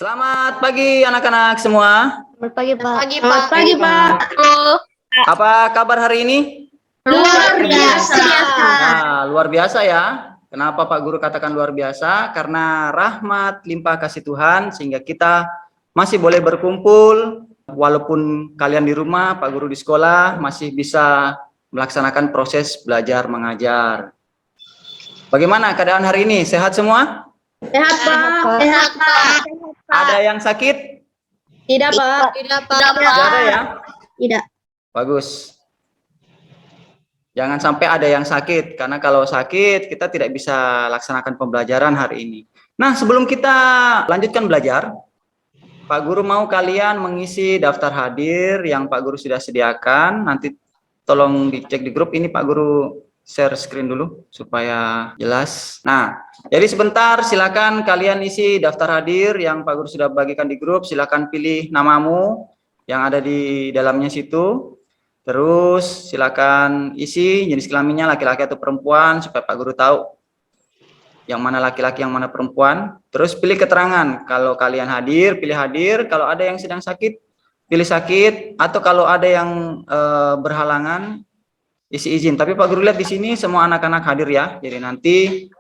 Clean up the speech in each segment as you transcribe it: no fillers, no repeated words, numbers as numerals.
Selamat pagi anak-anak semua. Selamat pagi, Pak. Selamat pagi, Pak. Apa kabar hari ini? Luar biasa. Nah, luar biasa ya. Kenapa Pak Guru katakan luar biasa? Karena rahmat limpah kasih Tuhan sehingga kita masih boleh berkumpul. Walaupun kalian di rumah, Pak Guru di sekolah masih bisa melaksanakan proses belajar mengajar. Bagaimana keadaan hari ini? Sehat semua? Sehat, Pak. Sehat, Pak. Ada yang sakit? Tidak, Pak. Tidak, Pak. Tidak ada ya? Tidak. Bagus. Jangan sampai ada yang sakit, karena kalau sakit kita tidak bisa laksanakan pembelajaran hari ini. Nah, sebelum kita lanjutkan belajar, Pak Guru mau kalian mengisi daftar hadir yang Pak Guru sudah sediakan. Nanti tolong dicek di grup ini, Pak Guru share screen dulu supaya jelas. Nah, jadi sebentar silakan kalian isi daftar hadir yang Pak Guru sudah bagikan di grup. Silakan pilih namamu yang ada di dalamnya situ. Terus silakan isi jenis kelaminnya laki-laki atau perempuan supaya Pak Guru tahu yang mana laki-laki yang mana perempuan. Terus pilih keterangan, kalau kalian hadir pilih hadir, kalau ada yang sedang sakit pilih sakit, atau kalau ada yang berhalangan isi izin. Tapi Pak Guru lihat di sini semua anak-anak hadir ya, jadi nanti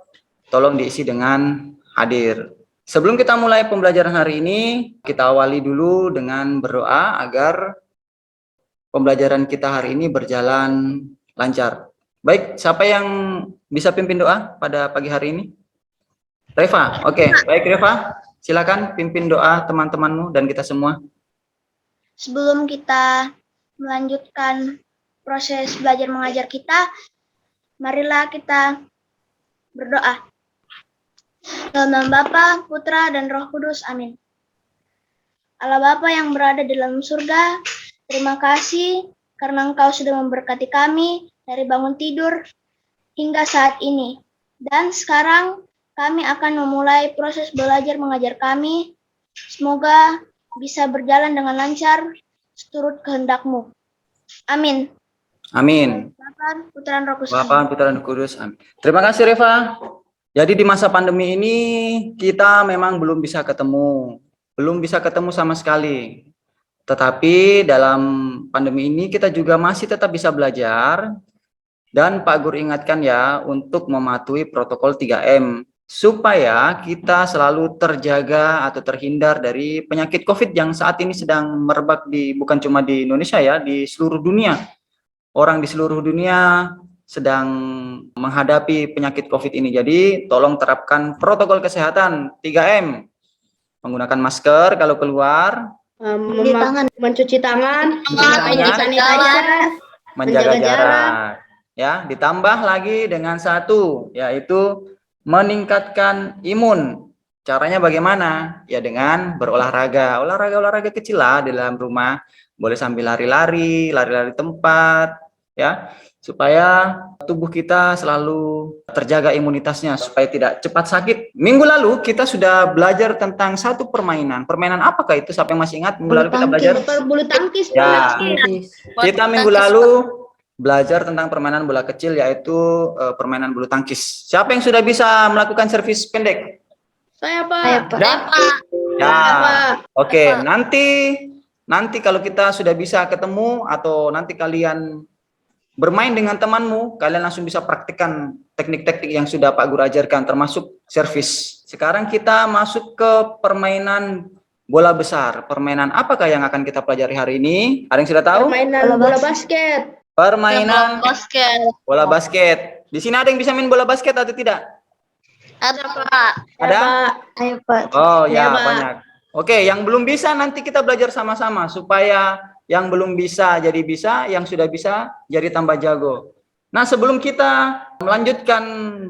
tolong diisi dengan hadir. Sebelum kita mulai pembelajaran hari ini, kita awali dulu dengan berdoa agar pembelajaran kita hari ini berjalan lancar. Baik, siapa yang bisa pimpin doa pada pagi hari ini? Reva, oke. Baik Reva, silakan pimpin doa teman-temanmu dan kita semua. Sebelum kita melanjutkan proses belajar mengajar kita, marilah kita berdoa. Dalam nama Bapa, Putra, dan Roh Kudus. Amin. Allah Bapa yang berada di dalam surga, terima kasih karena Engkau sudah memberkati kami dari bangun tidur hingga saat ini. Dan sekarang kami akan memulai proses belajar mengajar kami. Semoga bisa berjalan dengan lancar seturut kehendak-Mu. Amin. Amin. Bapa, Putra, dan Roh Kudus. Bapa, Putra, dan Kudus. Amin. Terima kasih Reva. Jadi di masa pandemi ini kita memang belum bisa ketemu sama sekali. Tetapi dalam pandemi ini kita juga masih tetap bisa belajar. Dan Pak Guru ingatkan ya untuk mematuhi protokol 3M supaya kita selalu terjaga atau terhindar dari penyakit COVID yang saat ini sedang merebak bukan cuma di Indonesia ya, di seluruh dunia. Orang di seluruh dunia sedang menghadapi penyakit COVID ini. Jadi tolong terapkan protokol kesehatan 3M. Menggunakan masker kalau keluar, mencuci tangan, menjaga jarak. Ya, ditambah lagi dengan satu, yaitu meningkatkan imun. Caranya bagaimana? Ya dengan berolahraga. Olahraga kecil lah di dalam rumah. Boleh sambil lari-lari tempat, ya, supaya tubuh kita selalu terjaga imunitasnya supaya tidak cepat sakit. Minggu lalu kita sudah belajar tentang satu permainan. Permainan apakah itu? Siapa yang masih ingat? Minggu lalu kita belajar bulu tangkis. ya. Kita minggu lalu belajar tentang permainan bola kecil, yaitu permainan bulu tangkis. Siapa yang sudah bisa melakukan servis pendek? Saya, Pak. Ya. Oke, nanti kalau kita sudah bisa ketemu atau nanti kalian bermain dengan temanmu, kalian langsung bisa praktikkan teknik-teknik yang sudah Pak Guru ajarkan, termasuk servis. Sekarang kita masuk ke permainan bola besar. Permainan apakah yang akan kita pelajari hari ini? Ada yang sudah tahu? Permainan bola basket. Permainan bola basket. Di sini ada yang bisa main bola basket atau tidak? Ada, Pak. Ada? Ayo, Pak. Oh ya, Pak. banyak. Oke, yang belum bisa nanti kita belajar sama-sama supaya yang belum bisa jadi bisa, yang sudah bisa jadi tambah jago. Nah, sebelum kita melanjutkan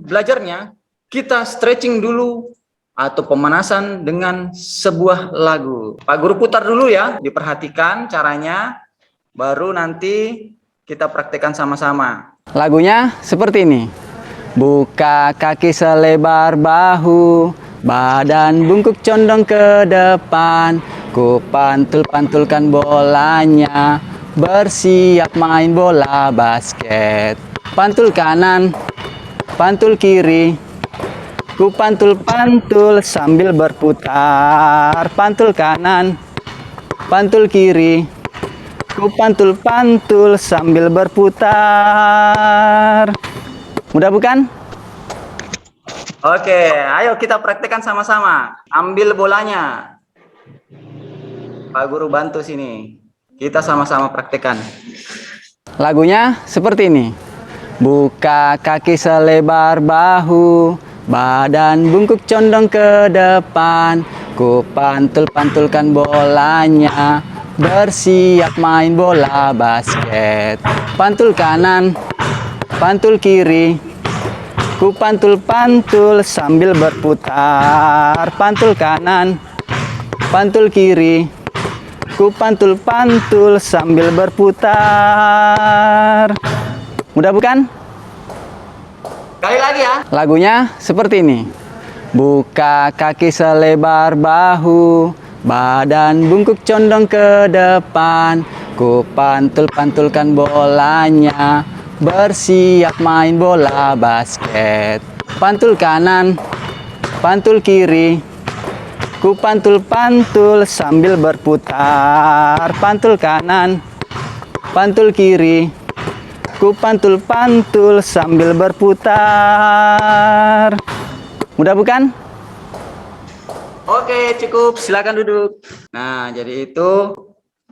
belajarnya, kita stretching dulu atau pemanasan dengan sebuah lagu. Pak Guru putar dulu ya, diperhatikan caranya, baru nanti kita praktekkan sama-sama. Lagunya seperti ini. Buka kaki selebar bahu, badan bungkuk condong ke depan, ku pantul-pantulkan bolanya, bersiap main bola basket. Pantul kanan, pantul kiri, Ku pantul-pantul sambil berputar. Pantul kanan, pantul kiri. Ku pantul-pantul sambil berputar. Mudah bukan? Oke, ayo kita praktekkan sama-sama. Ambil bolanya. Pak Guru bantu sini. Kita sama-sama praktekkan. Lagunya seperti ini. Buka kaki selebar bahu, badan bungkuk condong ke depan. Ku pantul-pantulkan bolanya, bersiap main bola basket. Pantul kanan, pantul kiri. Ku pantul-pantul sambil berputar. Pantul kanan, pantul kiri. Ku pantul-pantul sambil berputar. Mudah bukan? Kali lagi ya. Lagunya seperti ini. Buka kaki selebar bahu, badan bungkuk condong ke depan. Ku pantul-pantulkan bolanya, bersiap main bola basket. Pantul kanan, pantul kiri. Ku pantul-pantul sambil berputar. Pantul kanan, pantul kiri. Ku pantul-pantul sambil berputar. Mudah bukan? Oke, cukup. Silakan duduk. Nah, jadi itu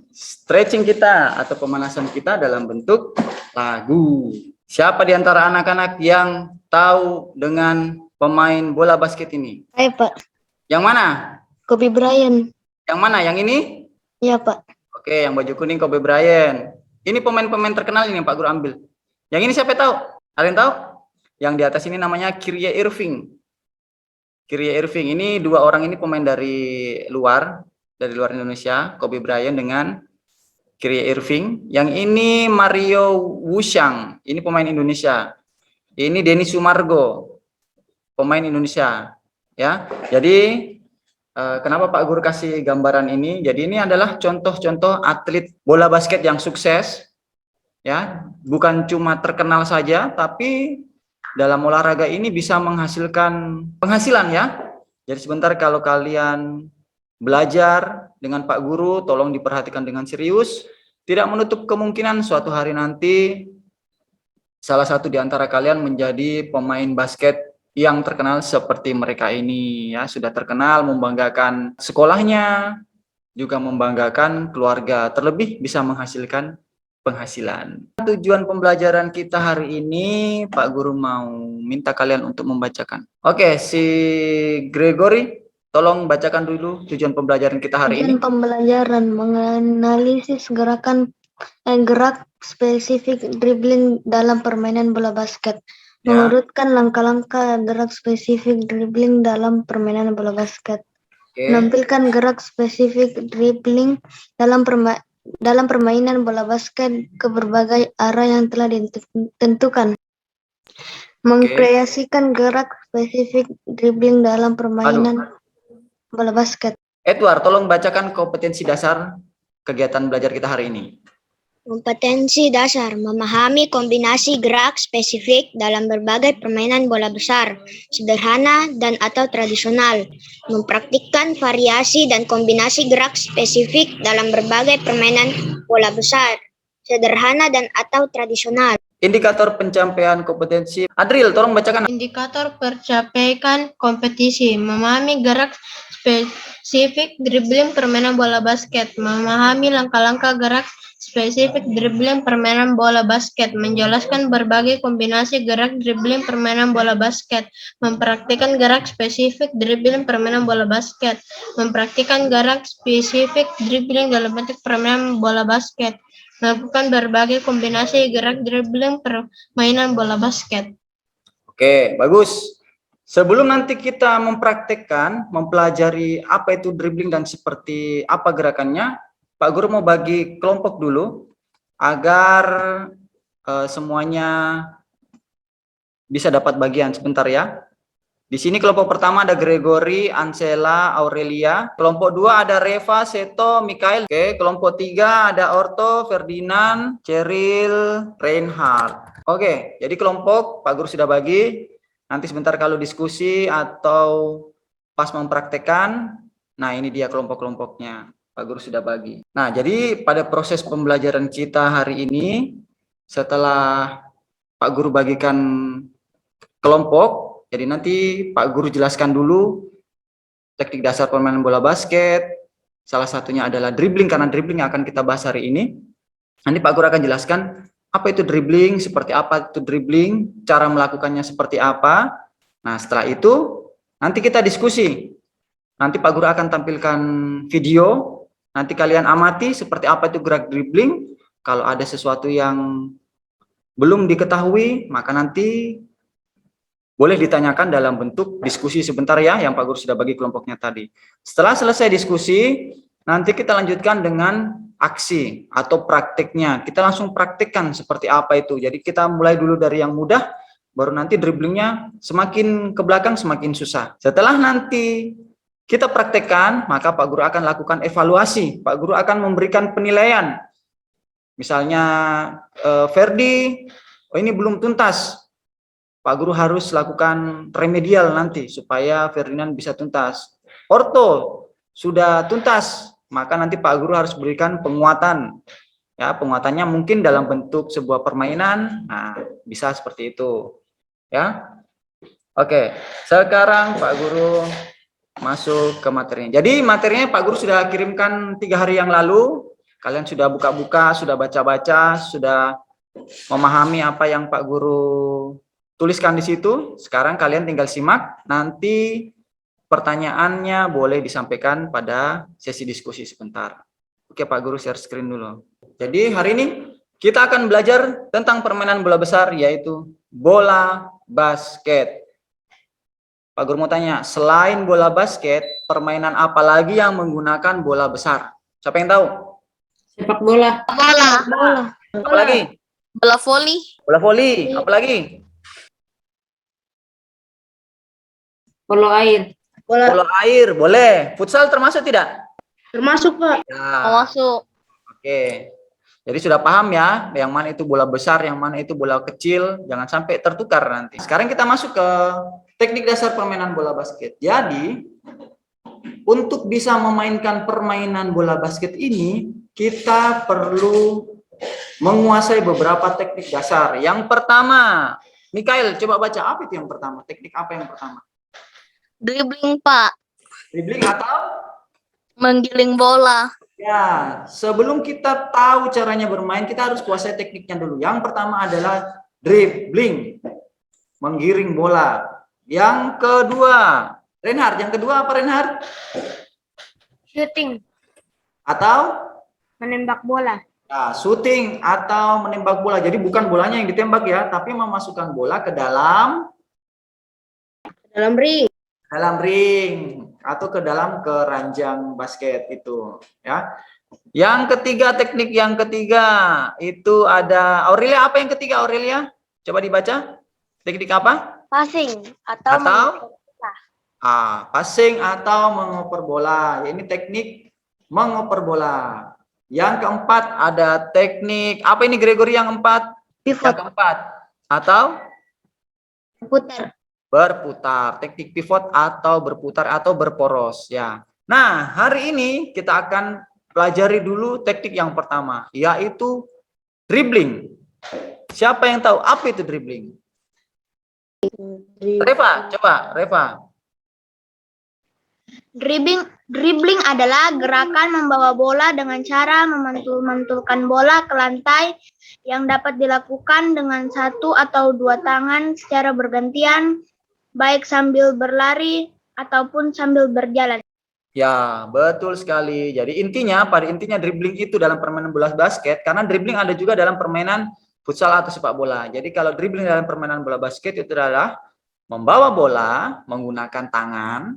stretching kita atau pemanasan kita dalam bentuk lagu. Siapa di antara anak-anak yang tahu dengan pemain bola basket ini? Saya, Pak. Yang mana? Kobe Bryant. Yang mana? Yang ini? Iya, Pak. Oke, yang baju kuning Kobe Bryant. Ini pemain-pemain terkenal ini Pak Guru ambil. Yang ini siapa tahu? Kalian tahu? Yang di atas ini namanya Kyrie Irving. Kyrie Irving ini dua orang ini pemain dari luar Indonesia, Kobe Bryant dengan Kyrie Irving. Yang ini Mario Wushang, ini pemain Indonesia. Ini Denny Sumargo, pemain Indonesia. Ya, jadi kenapa Pak Guru kasih gambaran ini? Jadi ini adalah contoh-contoh atlet bola basket yang sukses, ya, bukan cuma terkenal saja, tapi dalam olahraga ini bisa menghasilkan penghasilan ya. Jadi sebentar kalau kalian belajar dengan Pak Guru, tolong diperhatikan dengan serius. Tidak menutup kemungkinan suatu hari nanti salah satu di antara kalian menjadi pemain basket yang terkenal seperti mereka ini ya, sudah terkenal, membanggakan sekolahnya, juga membanggakan keluarga, terlebih bisa menghasilkan penghasilan. Tujuan pembelajaran kita hari ini, Pak Guru mau minta kalian untuk membacakan. Oke, si Gregory, tolong bacakan dulu tujuan pembelajaran kita hari ini. Tujuan pembelajaran menganalisis gerak spesifik dribbling dalam permainan bola basket. Ya. Mengurutkan langkah-langkah gerak spesifik dribbling dalam permainan bola basket. Oke. Menampilkan gerak spesifik dribbling dalam permainan bola basket ke berbagai arah yang telah ditentukan. Mengkreasikan gerak spesifik dribbling dalam permainan bola basket. Edward, tolong bacakan kompetensi dasar kegiatan belajar kita hari ini. Kompetensi dasar, memahami kombinasi gerak spesifik dalam berbagai permainan bola besar, sederhana dan atau tradisional. Mempraktikkan variasi dan kombinasi gerak spesifik dalam berbagai permainan bola besar, sederhana dan atau tradisional. Indikator pencapaian kompetensi. Adril, tolong bacakan. Indikator pencapaian kompetisi, memahami gerak spesifik dribbling permainan bola basket, memahami langkah-langkah gerak spesifik dribbling permainan bola basket, menjelaskan berbagai kombinasi gerak dribbling permainan bola basket, mempraktikkan gerak spesifik dribbling permainan bola basket, mempraktikkan gerak spesifik dribbling dalam bentuk permainan bola basket, melakukan berbagai kombinasi gerak dribbling permainan bola basket. Oke, bagus. Sebelum nanti kita mempraktekkan, mempelajari apa itu dribbling dan seperti apa gerakannya, Pak Guru mau bagi kelompok dulu agar semuanya bisa dapat bagian. Sebentar ya. Di sini kelompok pertama ada Gregory, Ansela, Aurelia. Kelompok 2 ada Reva, Seto, Mikael. Oke, kelompok 3 ada Orto, Ferdinand, Cheryl, Reinhard. Oke, jadi kelompok Pak Guru sudah bagi. Nanti sebentar kalau diskusi atau pas mempraktekkan, nah ini dia kelompok-kelompoknya. Pak Guru sudah bagi. Nah, jadi pada proses pembelajaran kita hari ini, setelah Pak Guru bagikan kelompok, jadi nanti Pak Guru jelaskan dulu teknik dasar permainan bola basket, salah satunya adalah dribbling, karena dribbling yang akan kita bahas hari ini. Nanti Pak Guru akan jelaskan apa itu dribbling, seperti apa itu dribbling, cara melakukannya seperti apa. Nah, setelah itu nanti kita diskusi. Nanti Pak Guru akan tampilkan video, nanti kalian amati seperti apa itu gerak dribbling. Kalau ada sesuatu yang belum diketahui, maka nanti boleh ditanyakan dalam bentuk diskusi sebentar ya, yang Pak Guru sudah bagi kelompoknya tadi. Setelah selesai diskusi, nanti kita lanjutkan dengan aksi atau praktiknya. Kita langsung praktikkan seperti apa itu. Jadi kita mulai dulu dari yang mudah, baru nanti dribblingnya semakin ke belakang semakin susah. Setelah nanti kita praktekkan, maka Pak Guru akan lakukan evaluasi. Pak Guru akan memberikan penilaian. Misalnya Ferdi, oh ini belum tuntas. Pak Guru harus lakukan remedial nanti supaya Ferdinand bisa tuntas. Orto sudah tuntas, maka nanti Pak Guru harus berikan penguatan. Ya, penguatannya mungkin dalam bentuk sebuah permainan. Nah, bisa seperti itu. Ya. Oke, sekarang Pak Guru masuk ke materinya. Jadi materinya Pak Guru sudah kirimkan 3 hari yang lalu. Kalian sudah buka-buka, sudah baca-baca, sudah memahami apa yang Pak Guru tuliskan di situ. Sekarang kalian tinggal simak. Nanti pertanyaannya boleh disampaikan pada sesi diskusi sebentar. Oke, Pak Guru share screen dulu. Jadi hari ini kita akan belajar tentang permainan bola besar, yaitu bola basket. Pak Guru mau tanya, selain bola basket, permainan apa lagi yang menggunakan bola besar? Siapa yang tahu? Sepak bola. Bola. Apa lagi? Bola voli. Bola voli. Apa lagi? Polo air. Bola air, boleh. Futsal termasuk tidak? Termasuk, Pak. Ya. Masuk. Oke. Jadi sudah paham ya, yang mana itu bola besar, yang mana itu bola kecil, jangan sampai tertukar nanti. Sekarang kita masuk ke teknik dasar permainan bola basket. Jadi, untuk bisa memainkan permainan bola basket ini, kita perlu menguasai beberapa teknik dasar. Yang pertama, Mikael, coba baca apa itu yang pertama? Teknik apa yang pertama? Dribbling, Pak. Dribbling atau? Menggiling bola. Ya, sebelum kita tahu caranya bermain, kita harus kuasai tekniknya dulu. Yang pertama adalah dribbling, menggiring bola. Yang kedua, Reinhard, yang kedua apa Reinhard? Shooting, Atau? menembak bola. Nah, shooting atau menembak bola. Jadi bukan bolanya yang ditembak ya, tapi memasukkan bola ke dalam Dalam ring. Atau ke dalam keranjang basket itu ya. Yang ketiga, teknik yang ketiga itu ada Aurelia. Apa yang ketiga Aurelia? Coba dibaca. Teknik apa? Passing atau Passing atau mengoper bola. Ini teknik mengoper bola. Yang keempat ada teknik apa ini Gregory yang keempat? Pivot. Yang keempat atau Putar. berputar, teknik pivot atau berputar atau berporos ya. Nah, hari ini kita akan pelajari dulu teknik yang pertama, yaitu dribbling. Siapa yang tahu apa itu dribbling? Reva, coba Reva. Dribbling adalah gerakan membawa bola dengan cara memantul-mantulkan bola ke lantai yang dapat dilakukan dengan 1 atau 2 tangan secara bergantian, baik sambil berlari ataupun sambil berjalan. Ya, betul sekali. Jadi pada intinya dribbling itu dalam permainan bola basket, karena dribbling ada juga dalam permainan futsal atau sepak bola. Jadi kalau dribbling dalam permainan bola basket itu adalah membawa bola menggunakan tangan,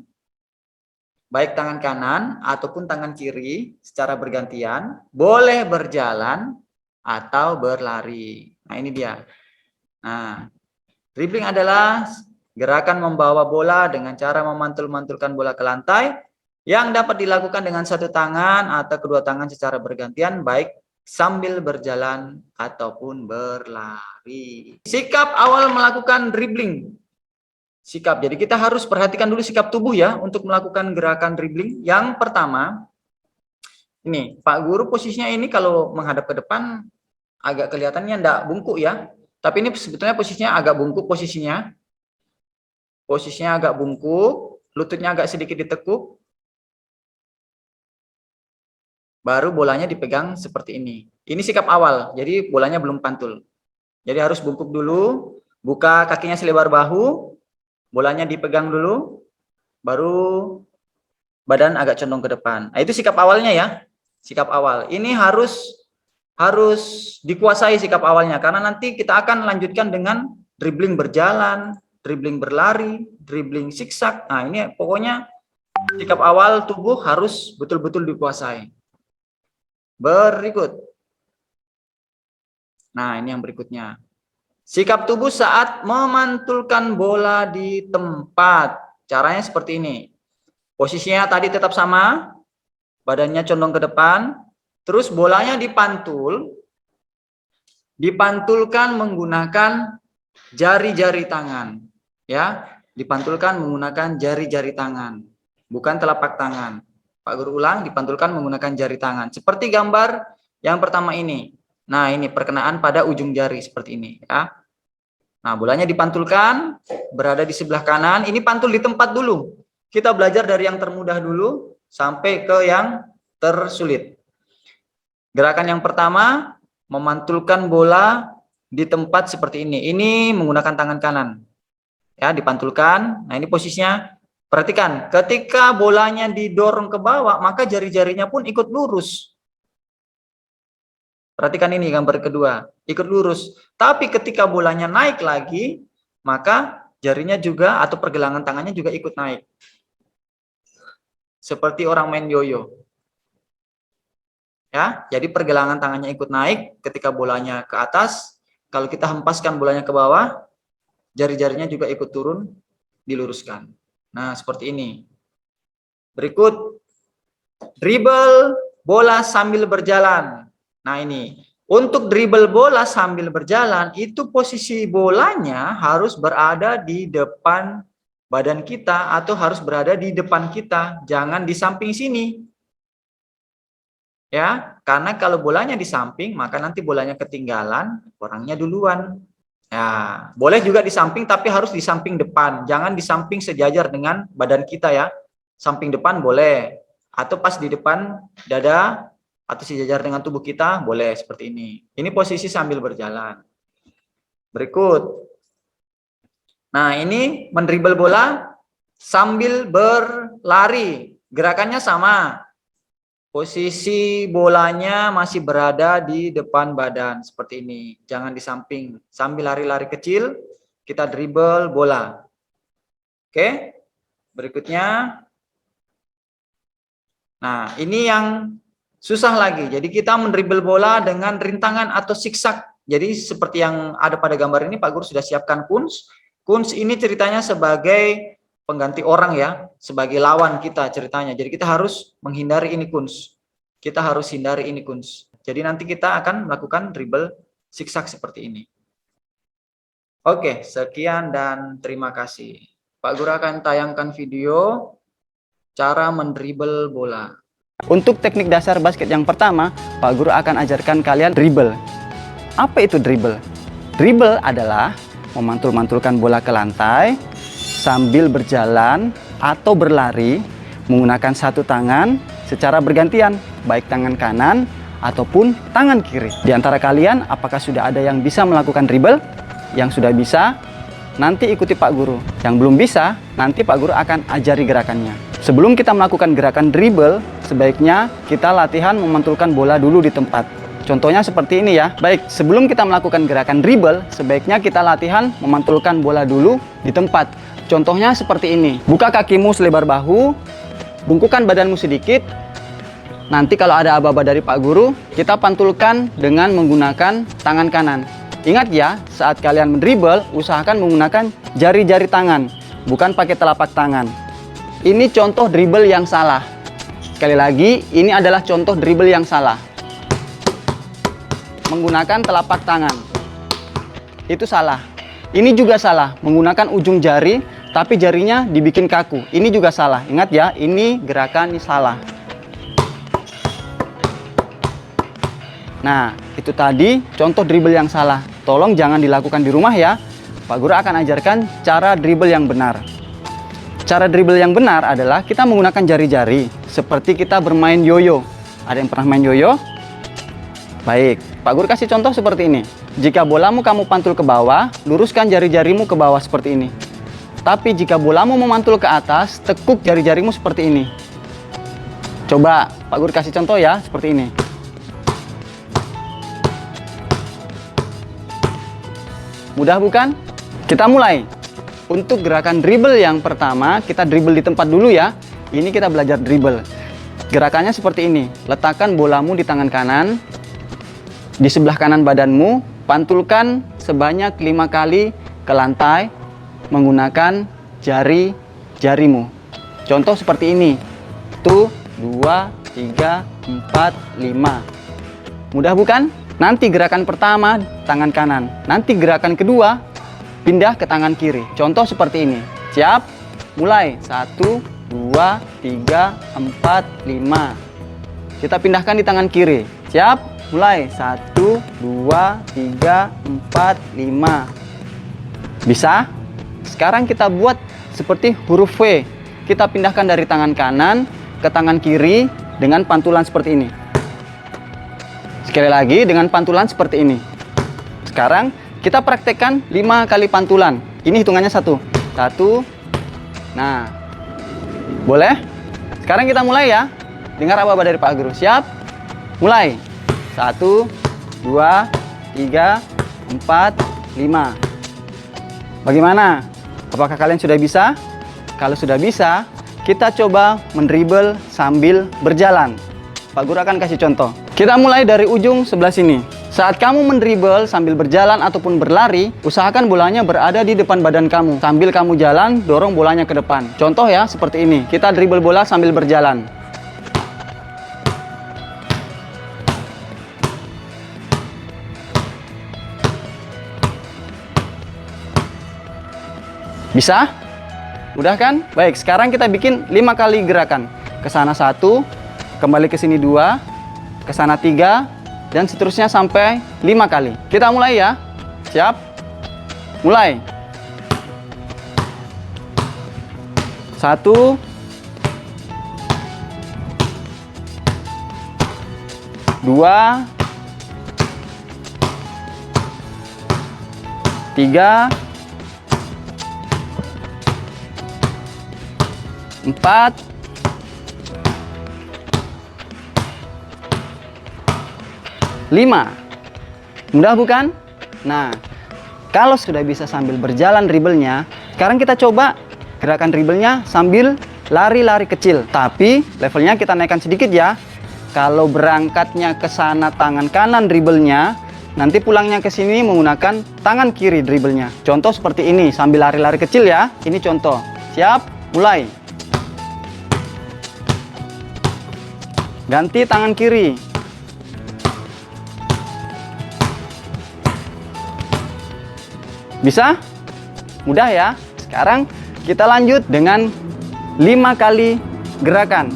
baik tangan kanan ataupun tangan kiri secara bergantian, boleh berjalan atau berlari. Nah, ini dia. Nah, dribbling adalah gerakan membawa bola dengan cara memantul-mantulkan bola ke lantai yang dapat dilakukan dengan 1 tangan atau kedua tangan secara bergantian, baik sambil berjalan ataupun berlari. Sikap awal melakukan dribbling. Sikap. Jadi kita harus perhatikan dulu sikap tubuh ya untuk melakukan gerakan dribbling. Yang pertama, ini Pak Guru posisinya ini kalau menghadap ke depan agak kelihatannya enggak bungkuk ya. Tapi ini sebetulnya posisinya agak bungkuk posisinya. Posisinya agak bungkuk, lututnya agak sedikit ditekuk. Baru bolanya dipegang seperti ini. Ini sikap awal, jadi bolanya belum pantul. Jadi harus bungkuk dulu, buka kakinya selebar bahu, bolanya dipegang dulu, baru badan agak condong ke depan. Nah, itu sikap awalnya ya, sikap awal. Ini harus dikuasai sikap awalnya, karena nanti kita akan lanjutkan dengan dribbling berjalan, dribbling berlari, dribbling zigzag. Nah, ini pokoknya sikap awal tubuh harus betul-betul dikuasai. Berikut. Nah, ini yang berikutnya. Sikap tubuh saat memantulkan bola di tempat. Caranya seperti ini. Posisinya tadi tetap sama, badannya condong ke depan, terus bolanya dipantulkan menggunakan jari-jari tangan. Ya, dipantulkan menggunakan jari-jari tangan, bukan telapak tangan. Pak Guru ulang, dipantulkan menggunakan jari tangan. Seperti gambar yang pertama ini. Nah, ini perkenaan pada ujung jari seperti ini ya. Nah, bolanya dipantulkan berada di sebelah kanan. Ini pantul di tempat dulu. Kita belajar dari yang termudah dulu sampai ke yang tersulit. Gerakan yang pertama, memantulkan bola di tempat seperti ini. Ini menggunakan tangan kanan. Ya, dipantulkan. Nah, ini posisinya. Perhatikan, ketika bolanya didorong ke bawah, maka jari-jarinya pun ikut lurus. Perhatikan ini gambar kedua, ikut lurus. Tapi ketika bolanya naik lagi, maka jarinya juga atau pergelangan tangannya juga ikut naik. Seperti orang main yoyo. Ya, jadi pergelangan tangannya ikut naik ketika bolanya ke atas. Kalau kita hempaskan bolanya ke bawah, jari-jarinya juga ikut turun, diluruskan. Nah, seperti ini. Berikut, dribble bola sambil berjalan. Nah, ini. Untuk dribble bola sambil berjalan, itu posisi bolanya harus berada di depan badan kita atau harus berada di depan kita. Jangan di samping sini. Ya, karena kalau bolanya di samping, maka nanti bolanya ketinggalan, orangnya duluan. Ya, boleh juga di samping, tapi harus di samping depan. Jangan di samping sejajar dengan badan kita ya. Samping depan boleh. Atau pas di depan dada, atau sejajar dengan tubuh kita, boleh seperti ini. Ini posisi sambil berjalan. Berikut. Nah, ini mendribble bola sambil berlari. Gerakannya sama. Posisi bolanya masih berada di depan badan seperti ini. Jangan di samping. Sambil lari-lari kecil, kita dribble bola. Oke. Berikutnya. Nah, ini yang susah lagi. Jadi kita mendribble bola dengan rintangan atau zigzag. Jadi seperti yang ada pada gambar ini, Pak Guru sudah siapkan kunz. Kunz ini ceritanya sebagai pengganti orang ya, sebagai lawan kita ceritanya. Jadi kita harus menghindari ini kunz. Kita harus hindari ini kunz. Jadi nanti kita akan melakukan dribble zigzag seperti ini. Oke, sekian dan terima kasih. Pak Guru akan tayangkan video cara mendribble bola. Untuk teknik dasar basket yang pertama, Pak Guru akan ajarkan kalian dribble. Apa itu dribble? Dribble adalah memantul-mantulkan bola ke lantai sambil berjalan atau berlari menggunakan satu tangan secara bergantian, baik tangan kanan ataupun tangan kiri. Di antara kalian, apakah sudah ada yang bisa melakukan dribble? Yang sudah bisa, nanti ikuti Pak Guru. Yang belum bisa, nanti Pak Guru akan ajari gerakannya. Sebelum kita melakukan gerakan dribble, sebaiknya kita latihan memantulkan bola dulu di tempat. Contohnya seperti ini ya. Baik, sebelum kita melakukan gerakan dribble, sebaiknya kita latihan memantulkan bola dulu di tempat. Contohnya seperti ini. Buka kakimu selebar bahu, bungkukkan badanmu sedikit. Nanti kalau ada aba-aba dari Pak Guru, kita pantulkan dengan menggunakan tangan kanan. Ingat ya, saat kalian mendribble, usahakan menggunakan jari-jari tangan, bukan pakai telapak tangan. Ini contoh dribble yang salah. Sekali lagi, ini adalah contoh dribble yang salah. Menggunakan telapak tangan. Itu salah. Ini juga salah, menggunakan ujung jari tapi jarinya dibikin kaku. Ini juga salah. Ingat ya, ini gerakan salah. Nah, itu tadi contoh dribble yang salah. Tolong jangan dilakukan di rumah ya. Pak Guru akan ajarkan cara dribble yang benar. Cara dribble yang benar adalah kita menggunakan jari-jari. Seperti kita bermain yoyo. Ada yang pernah main yoyo? Baik, Pak Guru kasih contoh seperti ini. Jika bolamu kamu pantul ke bawah, luruskan jari-jarimu ke bawah seperti ini. Tapi jika bolamu memantul ke atas, tekuk jari-jarimu seperti ini. Coba, Pak Guru kasih contoh ya, seperti ini. Mudah bukan? Kita mulai. Untuk gerakan dribble yang pertama, kita dribble di tempat dulu ya. Ini kita belajar dribble. Gerakannya seperti ini. Letakkan bolamu di tangan kanan. Di sebelah kanan badanmu, pantulkan sebanyak 5 kali ke lantai menggunakan jari-jarimu. Contoh seperti ini. 1, 2, 3, 4, 5. Mudah bukan? Nanti gerakan pertama tangan kanan. Nanti gerakan kedua pindah ke tangan kiri. Contoh seperti ini. Siap? Mulai. 1, 2, 3, 4, 5. Kita pindahkan di tangan kiri. Siap? Mulai. 1, 2, 3, 4, 5. Bisa? Sekarang kita buat seperti huruf V. Kita pindahkan dari tangan kanan ke tangan kiri dengan pantulan seperti ini. Sekali lagi dengan pantulan seperti ini. Sekarang kita praktekkan 5 kali pantulan. Ini hitungannya 1. 1. Nah. Boleh? Sekarang kita mulai ya. Dengar apa-apa dari Pak Guru. Siap? Mulai. 1, 2, 3, 4, 5. Bagaimana? Apakah kalian sudah bisa? Kalau sudah bisa, kita coba mendribble sambil berjalan. Pak Guru akan kasih contoh. Kita mulai dari ujung sebelah sini. Saat kamu mendribble sambil berjalan ataupun berlari, usahakan bolanya berada di depan badan kamu. Sambil kamu jalan, dorong bolanya ke depan. Contoh ya, seperti ini. Kita dribble bola sambil berjalan. Bisa? Udah kan? Baik, sekarang kita bikin 5 kali gerakan. Ke sana 1, kembali ke sini 2, ke sana 3, dan seterusnya sampai 5 kali. Kita mulai ya. Siap? Mulai. 1, 2, 3, 4, 5. Mudah bukan? Nah, kalau sudah bisa sambil berjalan dribblenya, sekarang kita coba gerakan dribblenya sambil lari-lari kecil. Tapi levelnya kita naikkan sedikit ya. Kalau berangkatnya ke sana tangan kanan dribblenya, nanti pulangnya ke sini menggunakan tangan kiri dribblenya. Contoh seperti ini, sambil lari-lari kecil ya. Ini contoh. Siap? Mulai. Ganti tangan kiri. Bisa? Mudah ya? Sekarang kita lanjut dengan 5 kali gerakan.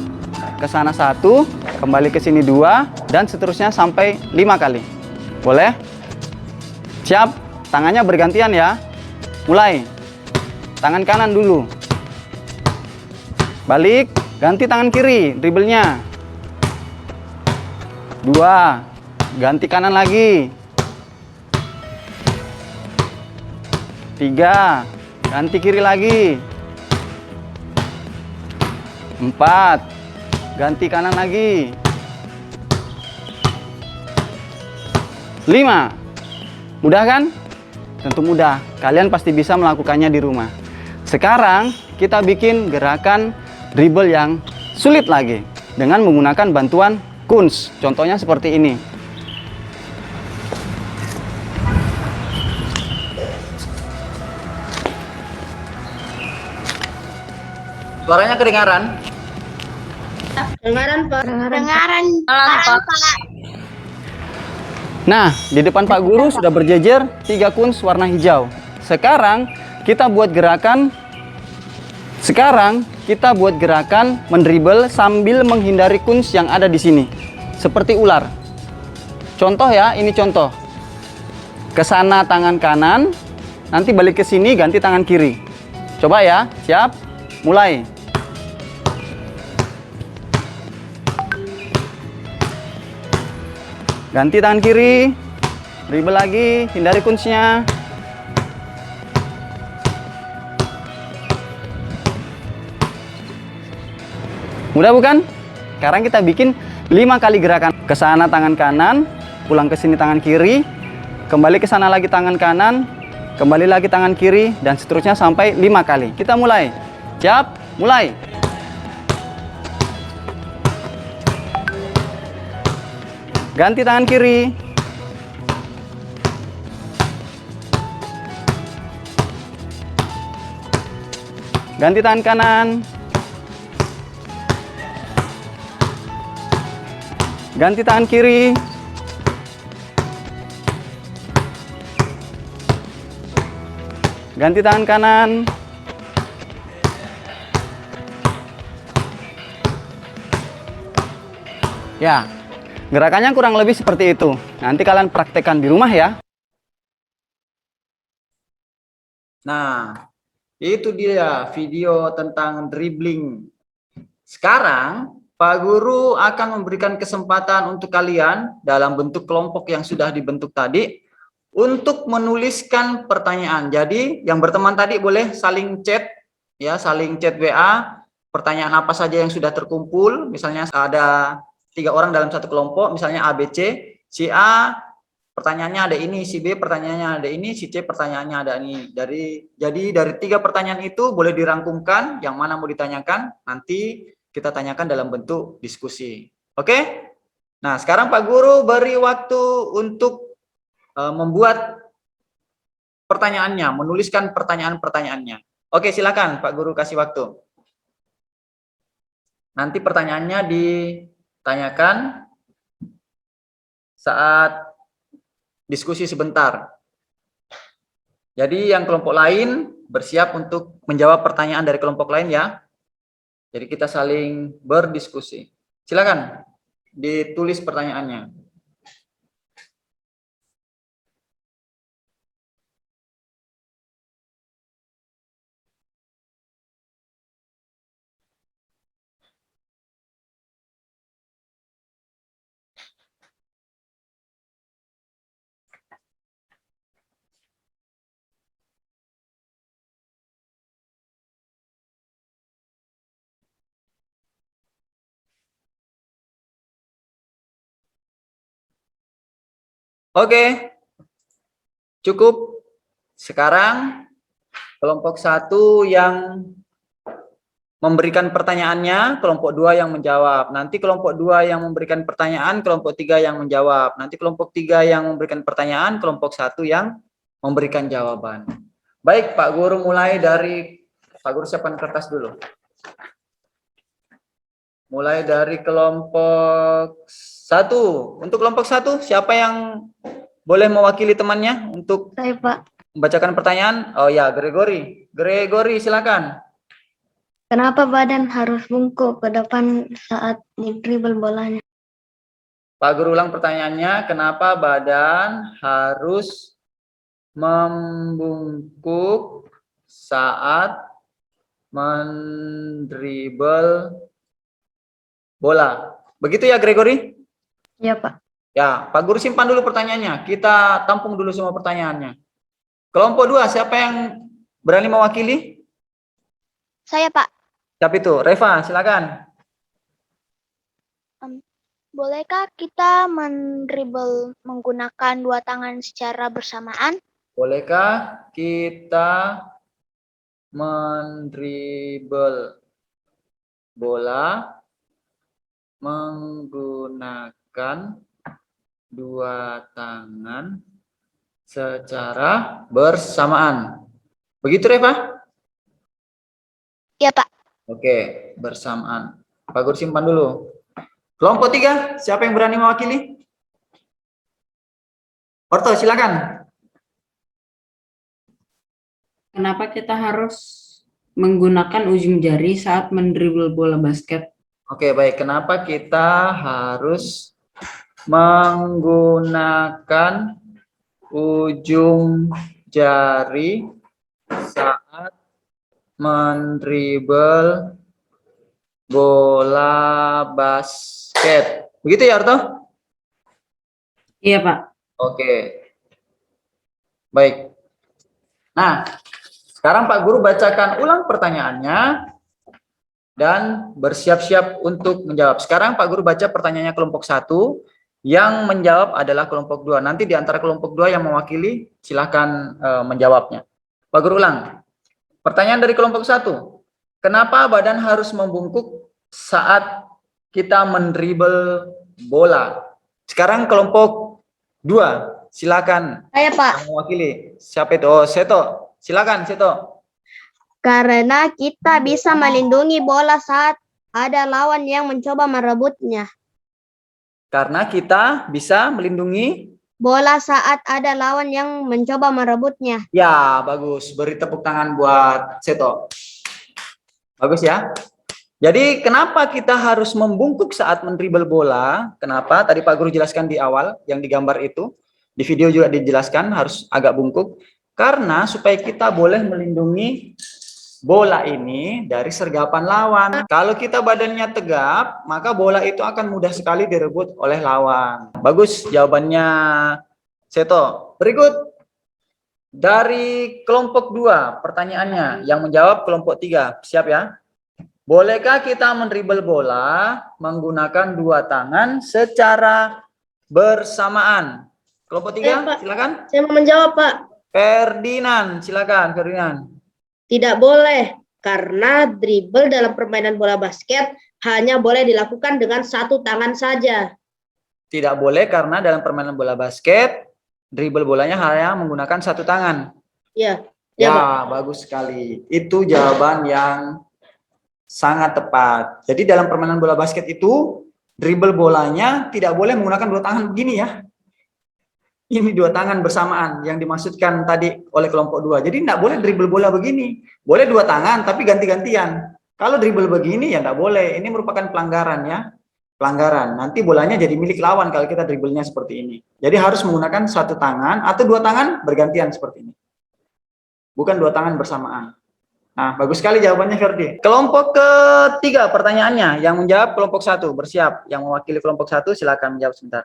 Ke sana 1, kembali ke sini 2, dan seterusnya sampai 5 kali. Boleh? Siap? Tangannya bergantian ya. Mulai. Tangan kanan dulu. Balik, ganti tangan kiri dribblenya. 2, ganti kanan lagi. 3, ganti kiri lagi. 4, ganti kanan lagi. 5. Mudah kan? Tentu mudah. Kalian pasti bisa melakukannya di rumah. Sekarang kita bikin gerakan dribble yang sulit lagi dengan menggunakan bantuan Kunz. Contohnya seperti ini. Suaranya kedengaran? Dengaran, Pak. Dengaran, Pak. Nah, di depan Pak Guru sudah berjejer 3 kunz warna hijau. Sekarang kita buat gerakan Sekarang kita buat gerakan mendribble sambil menghindari kunci yang ada di sini. Seperti ular. Contoh ya, ini contoh. Ke sana tangan kanan, nanti balik ke sini ganti tangan kiri. Coba ya, siap? Mulai. Ganti tangan kiri. Dribble lagi, hindari kuncinya. Mudah bukan? Sekarang kita bikin 5 kali gerakan. Ke sana tangan kanan, pulang ke sini tangan kiri, kembali ke sana lagi tangan kanan, kembali lagi tangan kiri, dan seterusnya sampai 5 kali. Kita mulai. Siap? Mulai. Ganti tangan kiri. Ganti tangan kanan. Ganti tangan kiri. Ganti tangan kanan. Ya, gerakannya kurang lebih seperti itu. Nanti kalian praktekkan di rumah ya. Nah, itu dia video tentang dribbling. Sekarang, Pak Guru akan memberikan kesempatan untuk kalian dalam bentuk kelompok yang sudah dibentuk tadi untuk menuliskan pertanyaan. Jadi, yang berteman tadi boleh saling chat, ya, saling chat WA, pertanyaan apa saja yang sudah terkumpul. Misalnya ada 3 orang dalam satu kelompok, misalnya A, B, C. Si A pertanyaannya ada ini, si B pertanyaannya ada ini, si C pertanyaannya ada ini. Jadi dari 3 pertanyaan itu boleh dirangkumkan yang mana mau ditanyakan, nanti kita tanyakan dalam bentuk diskusi. Oke? Nah, sekarang Pak Guru beri waktu untuk membuat pertanyaannya, menuliskan pertanyaan-pertanyaannya. Oke, silakan Pak Guru kasih waktu. Nanti pertanyaannya ditanyakan saat diskusi sebentar. Jadi yang kelompok lain bersiap untuk menjawab pertanyaan dari kelompok lain ya. Jadi kita saling berdiskusi. Silakan ditulis pertanyaannya. Oke, cukup. Sekarang kelompok 1 yang memberikan pertanyaannya, kelompok 2 yang menjawab. Nanti kelompok 2 yang memberikan pertanyaan, kelompok 3 yang menjawab. Nanti kelompok 3 yang memberikan pertanyaan, kelompok 1 yang memberikan jawaban. Baik, Pak Guru mulai dari Pak Guru siapkan kertas dulu. Mulai dari kelompok 1. Untuk kelompok 1, siapa yang boleh mewakili temannya untuk Saya, Pak. membacakan pertanyaan? Oh ya, Gregory. Gregory, silakan. Kenapa badan harus bungkuk ke depan saat dribble bolanya? Pak Guru ulang pertanyaannya, kenapa badan harus membungkuk saat mendribble bola? Begitu ya, Gregory? Ya, Pak. Ya, Pak Guru simpan dulu pertanyaannya. Kita tampung dulu semua pertanyaannya. Kelompok 2, siapa yang berani mewakili? Saya, Pak. Siapa itu? Reva, silakan. Bolehkah kita mendribble menggunakan 2 tangan secara bersamaan? Bolehkah kita mendribble bola menggunakan 2 tangan secara bersamaan? Begitu, Reva? Ya, Pak. Oke, bersamaan. Pak Guru simpan dulu. Kelompok 3, siapa yang berani mewakili? Orto, silakan. Kenapa kita harus Menggunakan ujung jari saat mendribble bola basket. Oke, baik. Kenapa kita harus menggunakan ujung jari saat mendribble bola basket? Begitu ya, Arto? Iya, Pak. Oke. Baik. Nah, sekarang Pak Guru bacakan ulang pertanyaannya dan bersiap-siap untuk menjawab. Sekarang Pak Guru baca pertanyaannya kelompok 1, yang menjawab adalah kelompok 2. Nanti di antara kelompok 2 yang mewakili, silahkan menjawabnya. Pak Guru ulang. Pertanyaan dari kelompok 1. Kenapa badan harus membungkuk saat kita mendribble bola? Sekarang kelompok 2, silakan Saya, Pak. yang mewakili. Siapa itu? Oh, Seto. Silakan, Seto. Karena kita bisa melindungi bola saat ada lawan yang mencoba merebutnya. Karena kita bisa melindungi. Bola saat ada lawan yang mencoba merebutnya. Ya, bagus. Beri tepuk tangan buat Seto. Bagus ya. Jadi kenapa kita harus membungkuk saat mendribble bola? Kenapa? Tadi Pak Guru jelaskan di awal, yang digambar itu. Di video juga dijelaskan harus agak bungkuk. Karena supaya kita boleh melindungi bola ini dari sergapan lawan. Kalau kita badannya tegap, maka bola itu akan mudah sekali direbut oleh lawan. Bagus jawabannya Seto. Berikut dari kelompok 2 pertanyaannya, yang menjawab kelompok 3. Siap ya? Bolehkah kita mendribble bola menggunakan 2 tangan secara bersamaan? Kelompok 3, Pak. silakan. Saya mau menjawab, Pak. Ferdinand, silakan Ferdinand. Tidak boleh, karena dribble dalam permainan bola basket hanya boleh dilakukan dengan 1 tangan saja. Tidak boleh karena dalam permainan bola basket, dribble bolanya hanya menggunakan 1 tangan. Ya, Ya, Pak. bagus sekali. Itu jawaban yang sangat tepat. Jadi dalam permainan bola basket itu, dribble bolanya tidak boleh menggunakan 2 tangan begini ya. Ini 2 tangan bersamaan yang dimaksudkan tadi oleh kelompok 2. Jadi tidak boleh dribble bola begini. Boleh 2 tangan tapi ganti-gantian. Kalau dribble begini ya tidak boleh. Ini merupakan pelanggaran ya. Pelanggaran. Nanti bolanya jadi milik lawan kalau kita dribblenya seperti ini. Jadi harus menggunakan 1 tangan atau 2 tangan bergantian seperti ini. Bukan 2 tangan bersamaan. Nah, bagus sekali jawabannya Ferdi. Kelompok ketiga pertanyaannya, yang menjawab kelompok 1, bersiap. Yang mewakili kelompok 1 silakan menjawab sebentar.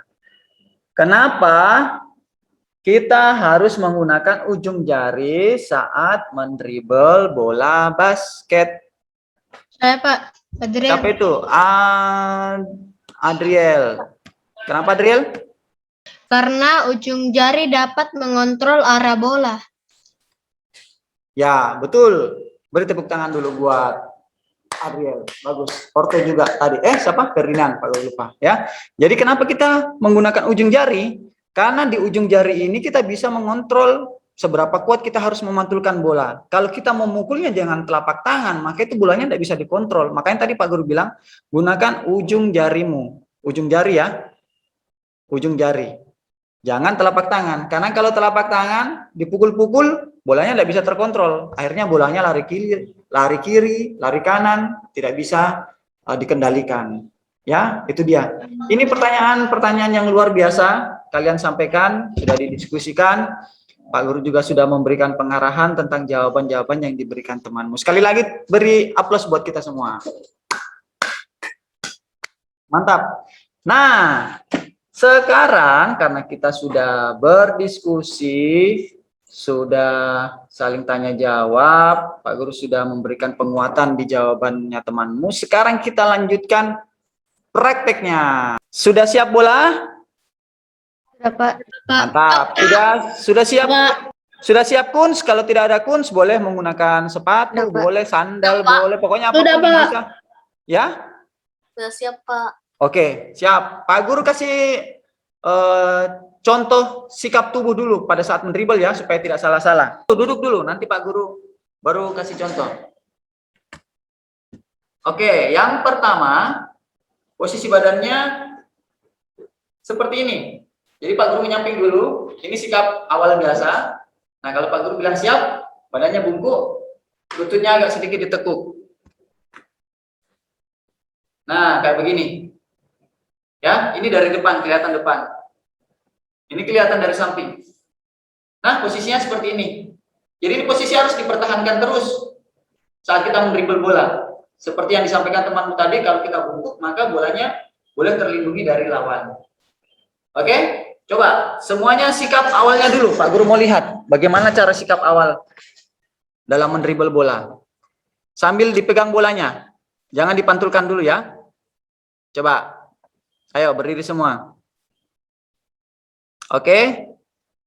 Kenapa kita harus menggunakan ujung jari saat mendribble bola basket? Saya, Pak. Adrian. Siapa itu? Adriel. Kenapa Adriel? Karena ujung jari dapat mengontrol arah bola. Ya, betul. Beri tepuk tangan dulu buat Adriel. Bagus. Orto juga tadi. Siapa? Ferdinand, Pak lupa ya. Jadi kenapa kita menggunakan ujung jari? Karena di ujung jari ini kita bisa mengontrol seberapa kuat kita harus memantulkan bola. Kalau kita memukulnya dengan telapak tangan, maka itu bolanya tidak bisa dikontrol. Makanya tadi Pak Guru bilang, gunakan ujung jarimu. Ujung jari ya. Ujung jari. Jangan telapak tangan. Karena kalau telapak tangan dipukul-pukul, bolanya tidak bisa terkontrol. Akhirnya bolanya lari kiri, lari kanan, tidak bisa dikendalikan. Ya, itu dia. Ini pertanyaan-pertanyaan yang luar biasa kalian sampaikan, sudah didiskusikan. Pak Guru juga sudah memberikan pengarahan tentang jawaban-jawaban yang diberikan temanmu. Sekali lagi beri aplaus buat kita semua. Mantap. Nah, sekarang karena kita sudah berdiskusi, sudah saling tanya jawab, Pak Guru sudah memberikan penguatan di jawabannya temanmu. Sekarang kita lanjutkan prakteknya. Sudah siap bola? Sudah, Pak. Mantap. Sudah siap? Sudah siap kuns? Kalau tidak ada kuns, boleh menggunakan sepatu, Sudah, Pak. boleh sandal, Sudah, Pak. boleh pokoknya apa Sudah, pun Pak. bisa. Ya? Sudah siap, Pak. Oke, siap. Pak Guru kasih contoh sikap tubuh dulu pada saat mendribble ya, supaya tidak salah-salah. Duduk dulu, nanti Pak Guru baru kasih contoh. Oke, yang pertama, posisi badannya seperti ini. Jadi Pak Guru menyamping dulu, ini sikap awal biasa. Nah, kalau Pak Guru bilang siap, badannya bungkuk, lututnya agak sedikit ditekuk. Nah, kayak begini. Ya, ini dari depan, kelihatan depan. Ini kelihatan dari samping. Nah, posisinya seperti ini. Jadi ini posisi harus dipertahankan terus saat kita mendribble bola. Seperti yang disampaikan temanmu tadi, kalau kita bungkuk, maka bolanya boleh terlindungi dari lawan. Oke? Coba, semuanya sikap awalnya dulu. Pak Guru mau lihat bagaimana cara sikap awal dalam mendribble bola. Sambil dipegang bolanya. Jangan dipantulkan dulu ya. Coba. Ayo, berdiri semua. Oke?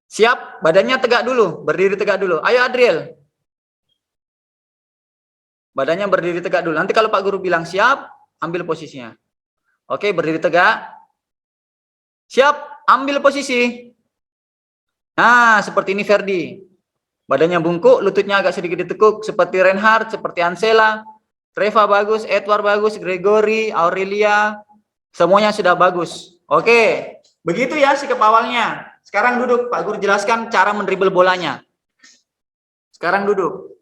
Siap? Badannya tegak dulu. Berdiri tegak dulu. Ayo, Adriel. Badannya berdiri tegak dulu. Nanti kalau Pak Guru bilang siap, ambil posisinya. Oke, berdiri tegak. Siap, ambil posisi. Nah, seperti ini Ferdi. Badannya bungkuk, lututnya agak sedikit ditekuk. Seperti Reinhard, seperti Ansela. Reva bagus, Edward bagus, Gregory, Aurelia. Semuanya sudah bagus. Oke, begitu ya sikap awalnya. Sekarang duduk, Pak Guru jelaskan cara mendribble bolanya. Sekarang duduk.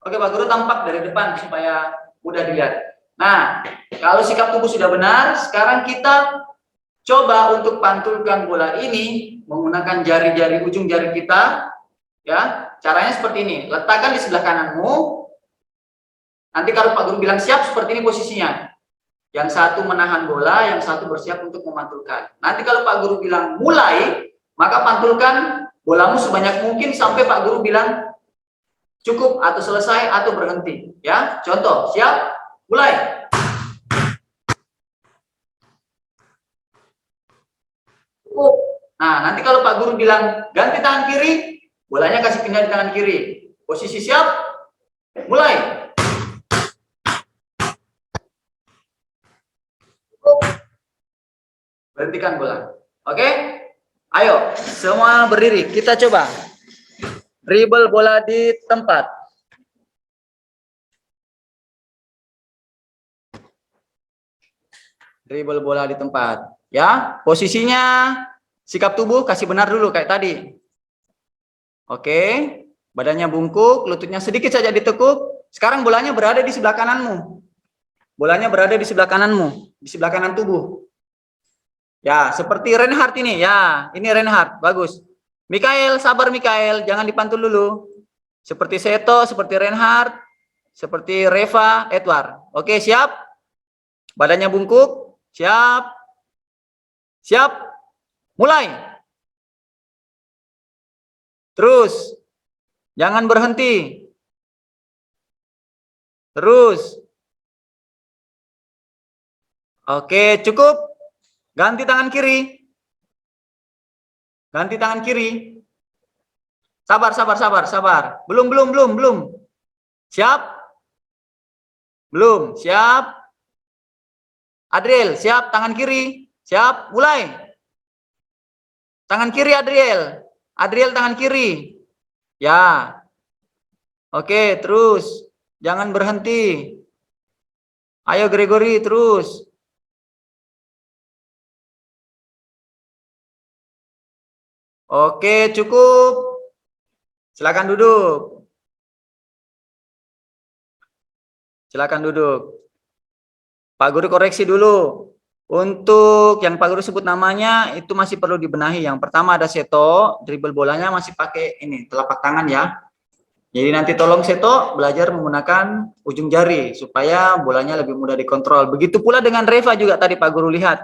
Oke, Pak Guru tampak dari depan supaya mudah dilihat. Nah, kalau sikap tubuh sudah benar, sekarang kita coba untuk pantulkan bola ini menggunakan jari-jari ujung jari kita. Ya, caranya seperti ini. Letakkan di sebelah kananmu. Nanti kalau Pak Guru bilang siap, seperti ini posisinya. Yang satu menahan bola, yang satu bersiap untuk memantulkan. Nanti kalau Pak Guru bilang mulai, maka pantulkan bolamu sebanyak mungkin sampai Pak Guru bilang cukup atau selesai atau berhenti. Ya, contoh, siap, mulai. Cukup. Nah, nanti kalau Pak Guru bilang ganti tangan kiri, bolanya kasih pindah di tangan kiri. Posisi siap, mulai. Cukup. Berhentikan bola. Oke? Ayo, semua berdiri. Kita coba. Dribble bola di tempat. Dribble bola di tempat. Ya, posisinya sikap tubuh kasih benar dulu kayak tadi. Oke, badannya bungkuk, lututnya sedikit saja ditekuk. Sekarang bolanya berada di sebelah kananmu. Bolanya berada di sebelah kananmu, di sebelah kanan tubuh. Ya, seperti Reinhard ini. Ya, ini Reinhard, bagus. Mikael, sabar Mikael, jangan dipantul dulu. Seperti Seto, seperti Reinhard, seperti Reva, Edward. Oke, siap? Badannya bungkuk, siap? Siap? Mulai. Terus, jangan berhenti. Terus. Oke, cukup. Ganti tangan kiri. Ganti tangan kiri. Sabar, sabar, sabar, sabar. Belum. Siap? Belum, siap? Adriel, siap? Tangan kiri. Siap? Mulai. Tangan kiri Adriel. Adriel tangan kiri. Ya. Oke, terus. Jangan berhenti. Ayo Gregory, terus. Oke, cukup. Silakan duduk. Silakan duduk. Pak Guru koreksi dulu. Untuk yang Pak Guru sebut namanya itu masih perlu dibenahi. Yang pertama ada Seto, dribble bolanya masih pakai ini telapak tangan ya. Jadi nanti tolong Seto belajar menggunakan ujung jari supaya bolanya lebih mudah dikontrol. Begitu pula dengan Reva juga tadi Pak Guru lihat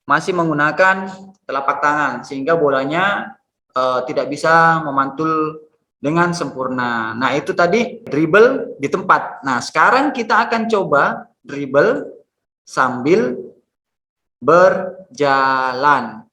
masih menggunakan telapak tangan sehingga bolanya tidak bisa memantul dengan sempurna. Nah, itu tadi dribble di tempat. Nah, sekarang kita akan coba dribble sambil berjalan.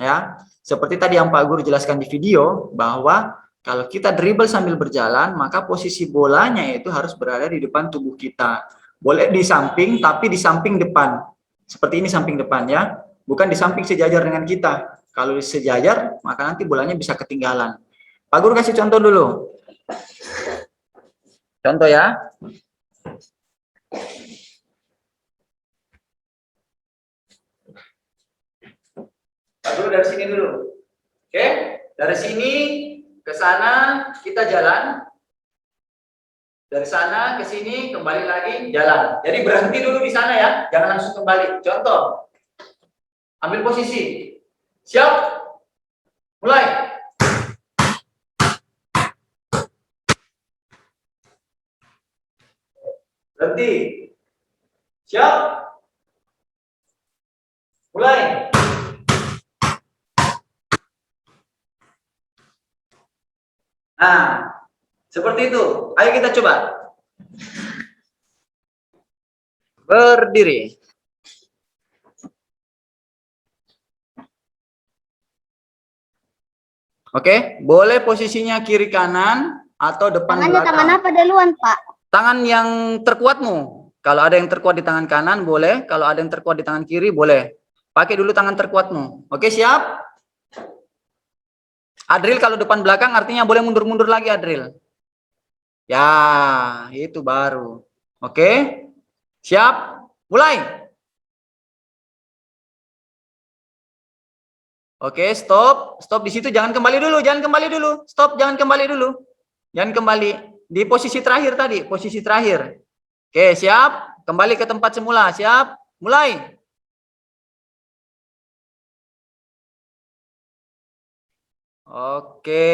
Ya, seperti tadi yang Pak Guru jelaskan di video bahwa kalau kita dribble sambil berjalan, maka posisi bolanya itu harus berada di depan tubuh kita. Boleh di samping, tapi di samping depan. Seperti ini samping depan ya, bukan di samping sejajar dengan kita. Kalau sejajar, maka nanti bolanya bisa ketinggalan. Pak Guru kasih contoh dulu. Contoh ya. Pak Guru dari sini dulu. Oke, dari sini ke sana kita jalan. Dari sana ke sini kembali lagi jalan. Jadi berhenti dulu di sana ya, jangan langsung kembali. Contoh, ambil posisi. Siap? Mulai. Berhenti. Siap? Mulai. Nah, seperti itu. Ayo kita coba. Berdiri. Oke, boleh posisinya kiri kanan atau depan Tangannya belakang. tangan apa duluan, Pak? Tangan yang terkuatmu. Kalau ada yang terkuat di tangan kanan boleh, kalau ada yang terkuat di tangan kiri boleh. Pakai dulu tangan terkuatmu. Oke, siap? Adril kalau depan belakang artinya boleh mundur-mundur lagi Adril. Ya, itu baru. Oke? Siap? Mulai. Oke, stop. Stop di situ, jangan kembali dulu, jangan kembali dulu. Stop, jangan kembali dulu. Jangan kembali di posisi terakhir tadi, posisi terakhir. Oke, siap? Kembali ke tempat semula. Siap? Mulai. Oke.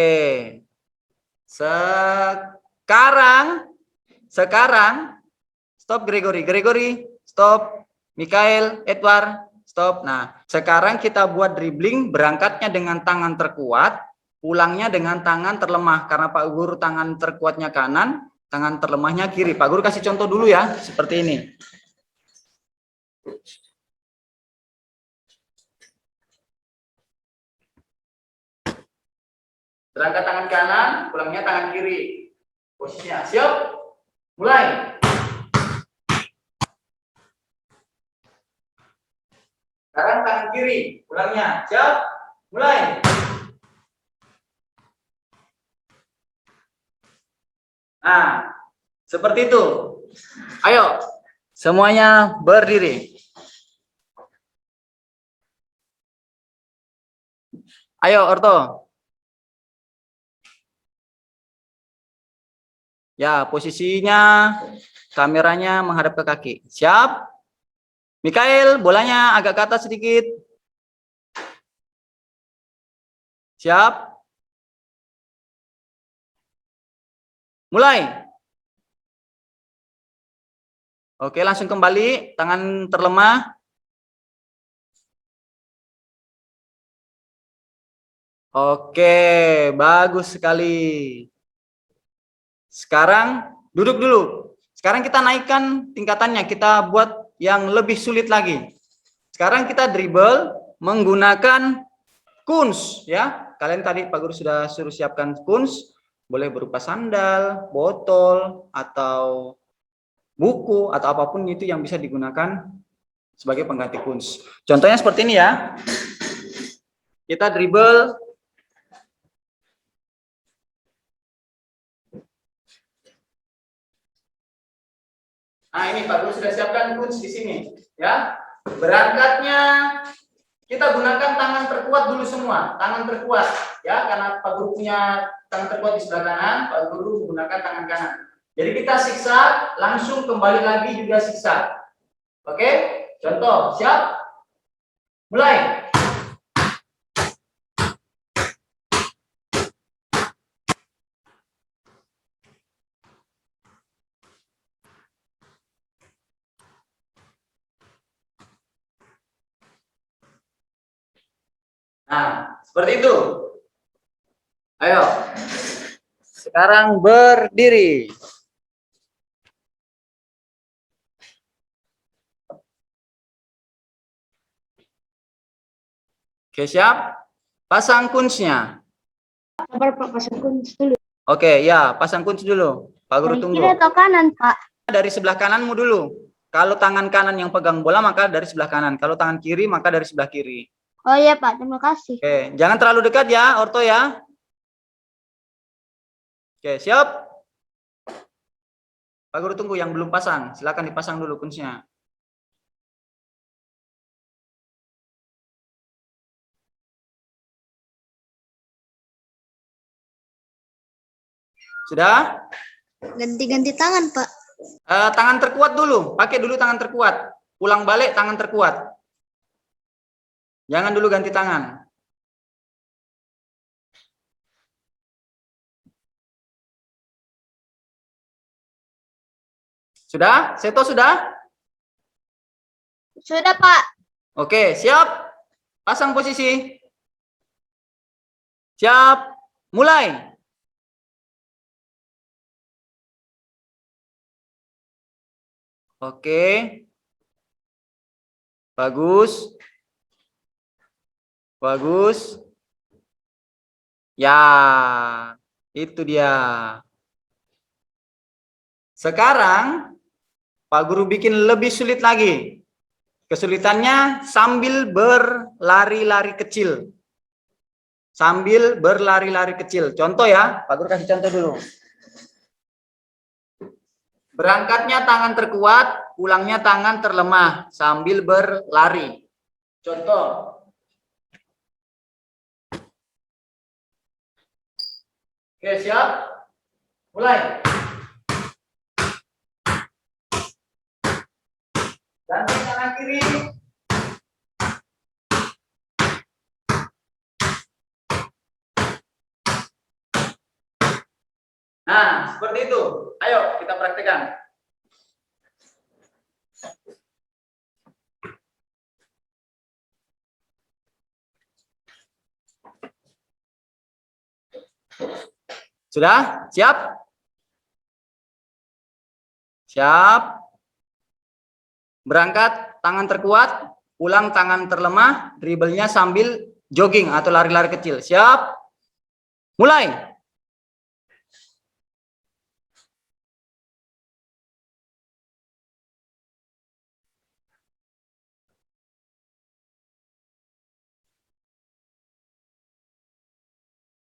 Sekarang stop Gregory. Gregory, stop. Mikael, Edward, stop. Nah, sekarang kita buat dribbling berangkatnya dengan tangan terkuat, pulangnya dengan tangan terlemah. Karena Pak Guru tangan terkuatnya kanan, tangan terlemahnya kiri. Pak Guru kasih contoh dulu ya, seperti ini. Berangkat tangan kanan, pulangnya tangan kiri. Posisinya, siap? Mulai. Sekarang tangan kiri, pulangnya. Siap? Mulai. Nah, seperti itu. Ayo, semuanya berdiri. Ayo, Orto. Ya, posisinya kameranya menghadap ke kaki. Siap? Mikael, bolanya agak ke atas sedikit. Siap? Mulai. Oke, langsung kembali. Tangan terlemah. Oke, bagus sekali. Sekarang duduk dulu. Sekarang kita naikkan tingkatannya. Kita buat yang lebih sulit lagi. Sekarang kita dribble menggunakan kunz ya. Kalian tadi Pak Guru sudah suruh siapkan kunz, boleh berupa sandal, botol atau buku atau apapun itu yang bisa digunakan sebagai pengganti kunz. Contohnya seperti ini ya. Kita dribble. Nah, ini Pak Guru sudah siapkan kunz di sini ya. Berangkatnya kita gunakan tangan terkuat dulu semua, tangan terkuat ya, karena Pak Guru punya tangan terkuat di sebelah kanan, Pak Guru menggunakan tangan kanan. Jadi kita siksa, langsung kembali lagi juga siksa. Oke? Contoh, siap? Mulai. Nah, seperti itu. Ayo. Sekarang berdiri. Oke, siap? Pasang kunci-nya. Pasang kunci dulu. Oke, ya, pasang kunci dulu. Pak Guru Dari tunggu. kiri atau kanan, Pak? Dari sebelah kananmu dulu. Kalau tangan kanan yang pegang bola, maka dari sebelah kanan. Kalau tangan kiri, maka dari sebelah kiri. Oh iya, Pak. Terima kasih. Oke, jangan terlalu dekat ya, Orto ya. Oke, siap? Pak Guru tunggu yang belum pasang. Silakan dipasang dulu kuncinya. Sudah? Ganti-ganti tangan, Pak. Tangan terkuat dulu. Pakai dulu tangan terkuat. Pulang balik tangan terkuat. Jangan dulu ganti tangan. Sudah? Seto sudah? Sudah, Pak. Oke, siap? Pasang posisi. Siap? Mulai. Oke. Bagus. Bagus. Ya, itu dia. Sekarang Pak Guru bikin lebih sulit lagi. Kesulitannya sambil berlari-lari kecil. Sambil berlari-lari kecil. Contoh ya, Pak Guru kasih contoh dulu. Berangkatnya tangan terkuat, pulangnya tangan terlemah sambil berlari. Contoh. Oke, siap? Mulai. Ganti kanan kiri. Nah, seperti itu. Ayo kita praktekkan. Sudah? Siap? Siap. Berangkat tangan terkuat, pulang tangan terlemah, dribblenya sambil jogging atau lari-lari kecil. Siap? Mulai.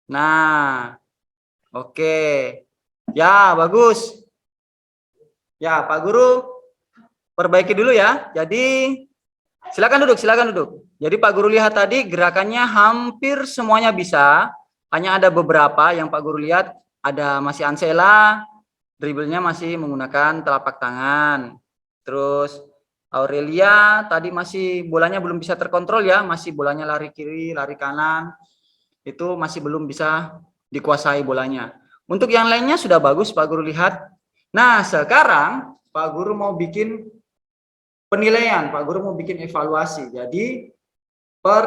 Nah, oke. Ya, bagus. Ya, Pak Guru, perbaiki dulu ya. Jadi, silakan duduk, silakan duduk. Jadi Pak Guru lihat tadi gerakannya hampir semuanya bisa. Hanya ada beberapa yang Pak Guru lihat, ada masih Ansela, dribblenya masih menggunakan telapak tangan. Terus Aurelia tadi masih bolanya belum bisa terkontrol ya, masih bolanya lari kiri, lari kanan. Itu masih belum bisa dikuasai bolanya. Untuk yang lainnya sudah bagus Pak Guru lihat. Nah, sekarang Pak Guru mau bikin penilaian, Pak Guru mau bikin evaluasi. Jadi per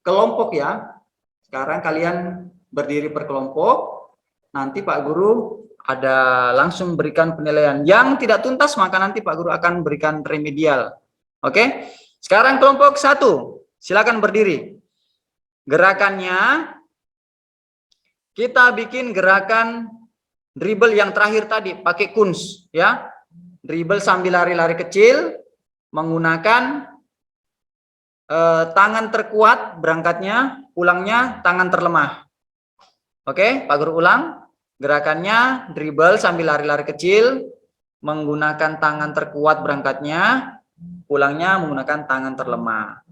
kelompok ya. Sekarang kalian berdiri per kelompok. Nanti Pak Guru ada langsung berikan penilaian. Yang tidak tuntas maka nanti Pak Guru akan berikan remedial. Oke? Sekarang kelompok 1. Silakan berdiri. Gerakannya kita bikin gerakan dribble yang terakhir tadi pakai kunz ya. Dribble sambil lari-lari kecil menggunakan tangan terkuat berangkatnya, pulangnya tangan terlemah. Oke, Pak Guru ulang. Gerakannya dribble sambil lari-lari kecil menggunakan tangan terkuat berangkatnya, pulangnya menggunakan tangan terlemah.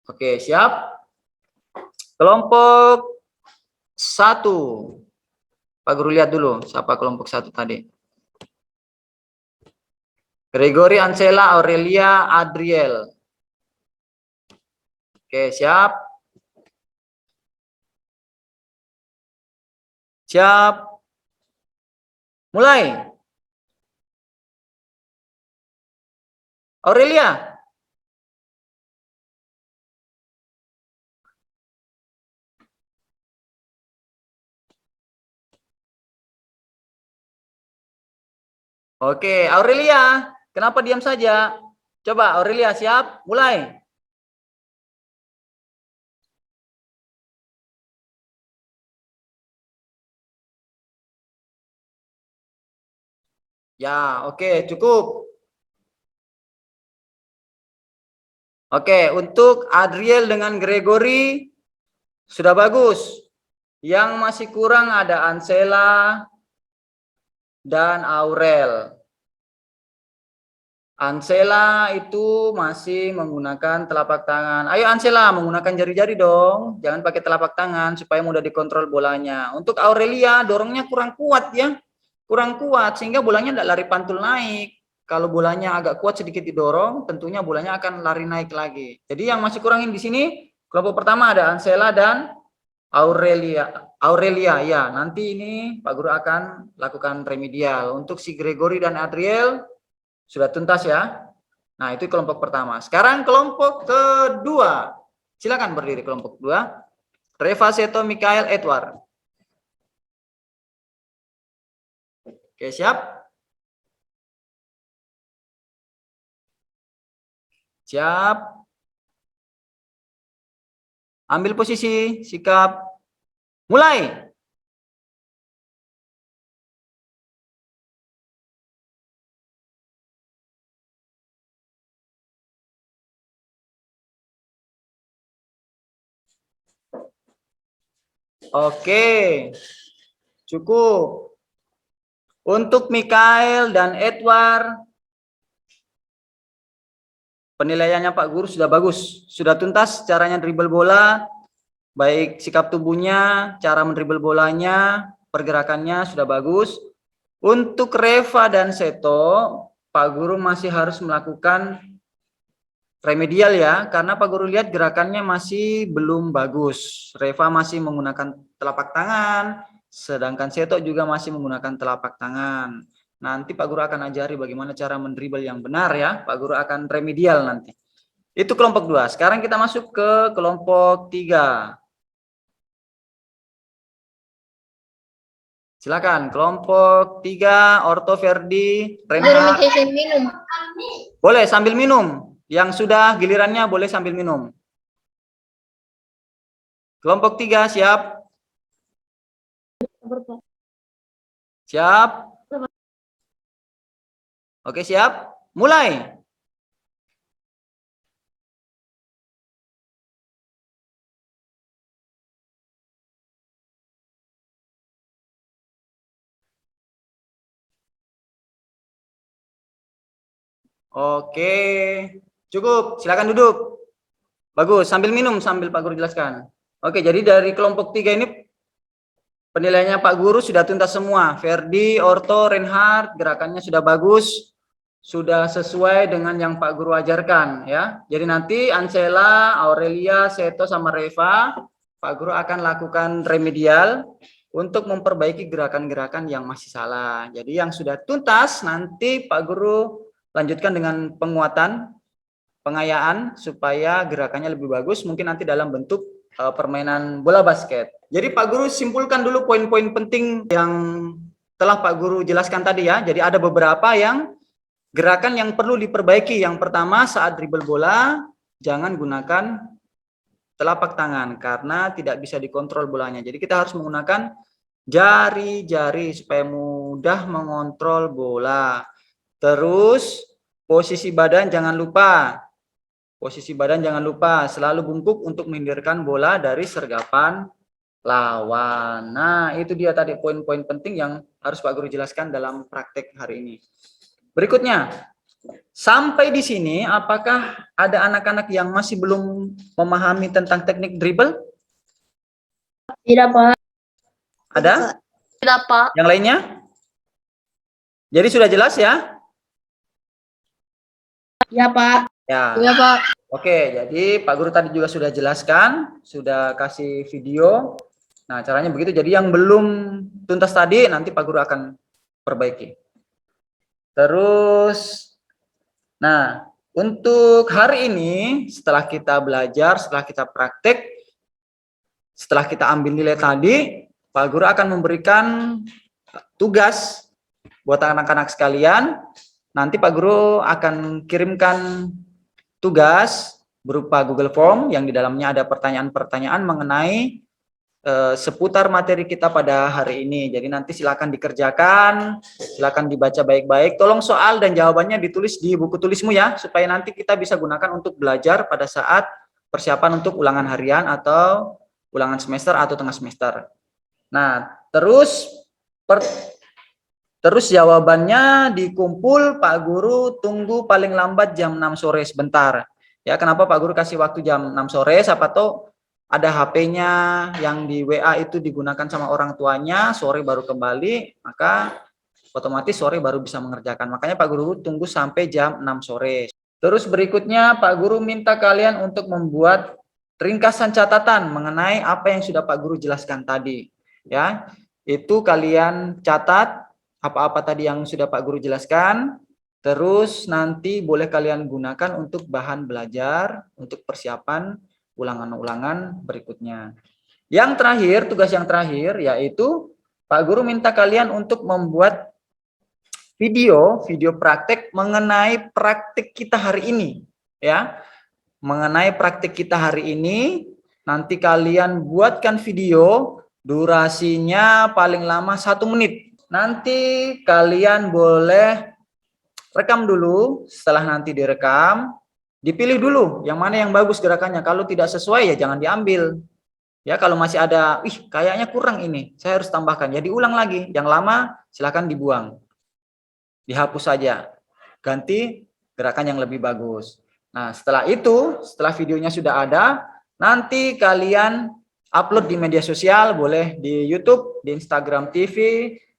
Oke, siap? Kelompok 1. Pak Guru lihat dulu siapa kelompok 1 tadi. Gregory, Ansela, Aurelia, Adriel. Oke, siap? Siap? Mulai. Aurelia. Oke, Aurelia, kenapa diam saja? Coba Aurelia, siap? Mulai. Ya, oke, cukup. Oke, untuk Adriel dengan Gregory sudah bagus. Yang masih kurang ada Ansela dan Aurel. Ansela itu masih menggunakan telapak tangan. Ayo Ansela, menggunakan jari-jari dong. Jangan pakai telapak tangan supaya mudah dikontrol bolanya. Untuk Aurelia, dorongnya kurang kuat ya. kurang kuat sehingga bolanya tidak lari pantul naik. Kalau bolanya agak kuat sedikit didorong, tentunya bolanya akan lari naik lagi. Jadi yang masih kurangin di sini kelompok pertama ada Ansela dan Aurelia. Aurelia ya, nanti ini Pak Guru akan lakukan remedial. Untuk si Gregory dan Adriel sudah tuntas ya. Nah, itu kelompok pertama. Sekarang kelompok kedua. Silakan berdiri kelompok kedua. Reva, Seto, Mikael, Edward. Oke, siap? Siap. Ambil posisi, sikap. Mulai. Oke. Cukup. Untuk Mikael dan Edward, penilaiannya Pak Guru sudah bagus, sudah tuntas caranya dribble bola, baik sikap tubuhnya, cara mendribble bolanya, pergerakannya sudah bagus. Untuk Reva dan Seto, Pak Guru masih harus melakukan remedial ya, karena Pak Guru lihat gerakannya masih belum bagus. Reva masih menggunakan telapak tangan, sedangkan Seto juga masih menggunakan telapak tangan. Nanti Pak Guru akan ajari bagaimana cara mendribble yang benar ya. Pak Guru akan remedial nanti. Itu kelompok 2. Sekarang kita masuk ke kelompok 3. Silakan kelompok 3, Orto, Ferdi, Renhard. minum. Boleh sambil minum. Yang sudah gilirannya boleh sambil minum. Kelompok 3 siap? Siap? Oke, siap? Mulai. Oke, cukup. Silakan duduk. Bagus, sambil minum sambil Pak Guru jelaskan. Oke, jadi dari kelompok 3 ini penilaiannya Pak Guru sudah tuntas semua. Ferdi, Orto, Renhard, gerakannya sudah bagus. Sudah sesuai dengan yang Pak Guru ajarkan ya. Jadi nanti Ansela, Aurelia, Seto sama Reva, Pak Guru akan lakukan remedial untuk memperbaiki gerakan-gerakan yang masih salah. Jadi yang sudah tuntas nanti Pak Guru lanjutkan dengan penguatan, pengayaan supaya gerakannya lebih bagus, mungkin nanti dalam bentuk permainan bola basket. Jadi Pak Guru simpulkan dulu poin-poin penting yang telah Pak Guru jelaskan tadi ya. Jadi ada beberapa yang gerakan yang perlu diperbaiki. Yang pertama, saat dribble bola jangan gunakan telapak tangan karena tidak bisa dikontrol bolanya. Jadi kita harus menggunakan jari-jari supaya mudah mengontrol bola. Terus posisi badan jangan lupa. Posisi badan jangan lupa selalu bungkuk untuk menghindarkan bola dari sergapan lawan. Nah, itu dia tadi poin-poin penting yang harus Pak Guru jelaskan dalam praktek hari ini. Berikutnya, sampai di sini apakah ada anak-anak yang masih belum memahami tentang teknik dribble? Tidak, Pak. Ada? Tidak, Pak. Yang lainnya? Jadi sudah jelas ya? Ya, Pak. Ya. Ya, Pak. Oke, jadi Pak Guru tadi juga sudah jelaskan, sudah kasih video. Nah, caranya begitu. Jadi yang belum tuntas tadi nanti Pak Guru akan perbaiki. Terus, nah, untuk hari ini setelah kita belajar, setelah kita praktek, setelah kita ambil nilai tadi, Pak Guru akan memberikan tugas buat anak-anak sekalian. Nanti Pak Guru akan kirimkan tugas berupa Google Form yang di dalamnya ada pertanyaan-pertanyaan mengenai seputar materi kita pada hari ini. Jadi nanti silakan dikerjakan, silakan dibaca baik-baik. Tolong soal dan jawabannya ditulis di buku tulismu ya, supaya nanti kita bisa gunakan untuk belajar pada saat persiapan untuk ulangan harian atau ulangan semester atau tengah semester. Nah, terus jawabannya dikumpul, Pak Guru tunggu paling lambat jam 6 sore sebentar. Ya, kenapa Pak Guru kasih waktu jam 6 sore? Siapa tahu ada HP-nya yang di WA itu digunakan sama orang tuanya, sore baru kembali, maka otomatis sore baru bisa mengerjakan. Makanya Pak Guru tunggu sampai jam 6 sore. Terus berikutnya Pak Guru minta kalian untuk membuat ringkasan catatan mengenai apa yang sudah Pak Guru jelaskan tadi. Ya, itu kalian catat apa-apa tadi yang sudah Pak Guru jelaskan. Terus nanti boleh kalian gunakan untuk bahan belajar, untuk persiapan ulangan-ulangan berikutnya. Yang terakhir, tugas yang terakhir yaitu Pak Guru minta kalian untuk membuat video praktek mengenai praktik kita hari ini, ya. Mengenai praktik kita hari ini, nanti kalian buatkan video, durasinya paling lama 1 menit. Nanti kalian boleh rekam dulu, setelah nanti direkam, dipilih dulu yang mana yang bagus gerakannya. Kalau tidak sesuai ya jangan diambil. Ya, kalau masih ada, kayaknya kurang ini, saya harus tambahkan. Ya diulang lagi, yang lama silakan dibuang. Dihapus saja. Ganti gerakan yang lebih bagus. Nah, setelah itu, setelah videonya sudah ada, nanti kalian upload di media sosial, boleh di YouTube, di Instagram TV,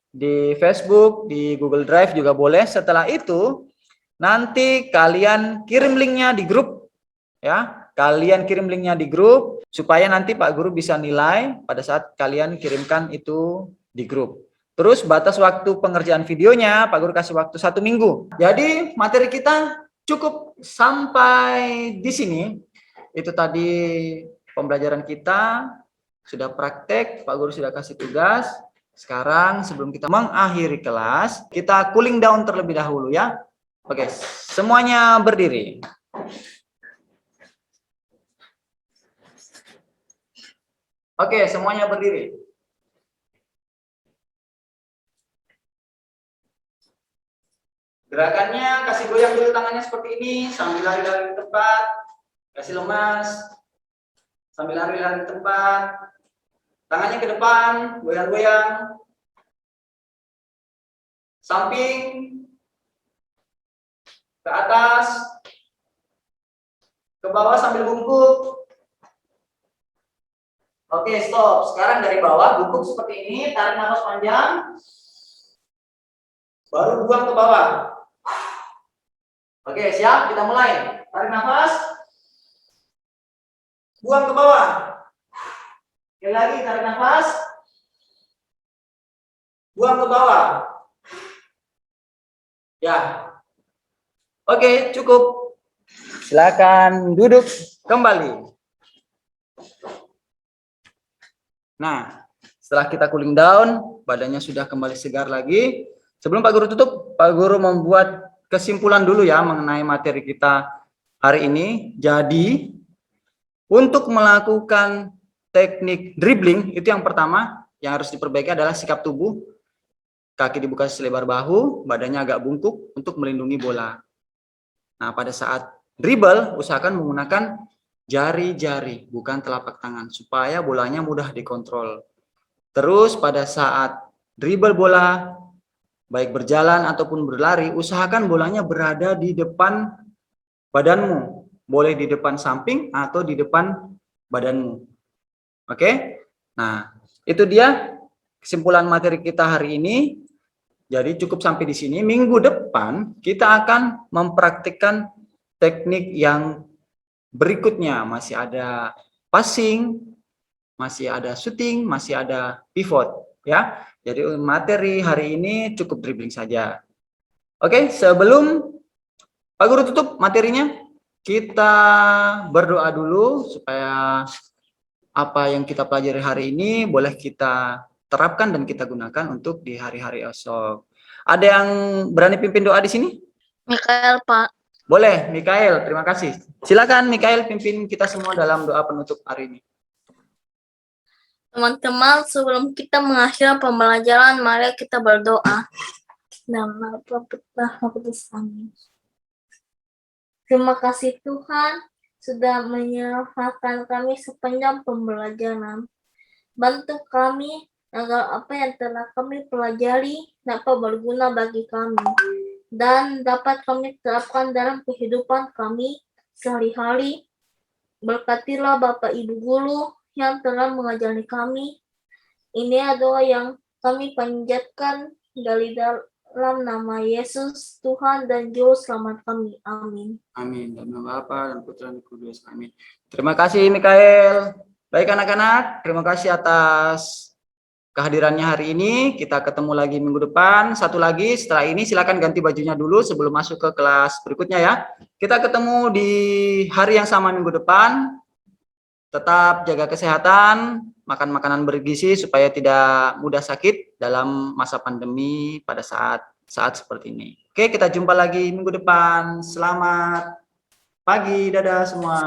di Facebook, di Google Drive juga boleh. Setelah itu, nanti kalian kirim linknya di grup, ya. Kalian kirim linknya di grup supaya nanti Pak Guru bisa nilai pada saat kalian kirimkan itu di grup. Terus batas waktu pengerjaan videonya Pak Guru kasih waktu 1 minggu. Jadi materi kita cukup sampai di sini. Itu tadi pembelajaran kita sudah praktek, Pak Guru sudah kasih tugas. Sekarang sebelum kita mengakhiri kelas, kita cooling down terlebih dahulu ya. Oke, semuanya berdiri. Oke, semuanya berdiri. Gerakannya kasih goyang dulu tangannya seperti ini, sambil lari-lari di tempat. Kasih lemas, sambil lari-lari di tempat. Tangannya ke depan, goyang-goyang. Samping, ke atas, ke bawah sambil bungkuk. Oke, stop. Sekarang dari bawah, bungkuk seperti ini, tarik nafas panjang. Baru buang ke bawah. Oke, siap? Kita mulai. Tarik nafas. Buang ke bawah. Sekali lagi, tarik nafas. Buang ke bawah. Ya. Oke, cukup. Silakan duduk kembali. Nah, setelah kita cooling down, badannya sudah kembali segar lagi. Sebelum Pak Guru tutup, Pak Guru membuat kesimpulan dulu ya mengenai materi kita hari ini. Jadi, untuk melakukan teknik dribbling, itu yang pertama yang harus diperbaiki adalah sikap tubuh. Kaki dibuka selebar bahu, badannya agak bungkuk untuk melindungi bola. Nah, pada saat dribble, usahakan menggunakan jari-jari, bukan telapak tangan, supaya bolanya mudah dikontrol. Terus pada saat dribble bola, baik berjalan ataupun berlari, usahakan bolanya berada di depan badanmu. Boleh di depan samping atau di depan badanmu. Oke? Nah, itu dia kesimpulan materi kita hari ini. Jadi cukup sampai di sini. Minggu depan kita akan mempraktikkan teknik yang berikutnya. Masih ada passing, masih ada shooting, masih ada pivot, ya. Jadi materi hari ini cukup dribbling saja. Oke, sebelum Pak Guru tutup materinya, kita berdoa dulu supaya apa yang kita pelajari hari ini boleh kita terapkan dan kita gunakan untuk di hari-hari esok. Ada yang berani pimpin doa di sini? Mikael, Pak. Boleh, Mikael, terima kasih. Silakan Mikael pimpin kita semua dalam doa penutup hari ini. Teman-teman, sebelum kita mengakhiri pembelajaran, mari kita berdoa. Nama Bapa, Kudus, amin. Terima kasih Tuhan sudah menyerahkan kami sepanjang pembelajaran. Bantu kami agar apa yang telah kami pelajari dapat berguna bagi kami dan dapat kami terapkan dalam kehidupan kami sehari-hari. Berkatilah Bapak Ibu Guru yang telah mengajari kami. Ini adalah yang kami panjatkan Dalam nama Yesus, Tuhan dan Juru Selamat kami. Amin. Amin. Dalam nama Bapa dan Putra dan Kudus. Amin. Terima kasih Mikael. Baik anak-anak, terima kasih atas kehadirannya hari ini. Kita ketemu lagi minggu depan. Satu lagi, setelah ini silakan ganti bajunya dulu sebelum masuk ke kelas berikutnya ya. Kita ketemu di hari yang sama minggu depan. Tetap jaga kesehatan, makan makanan bergizi supaya tidak mudah sakit dalam masa pandemi pada saat seperti ini. Oke, kita jumpa lagi minggu depan. Selamat pagi, dadah semua.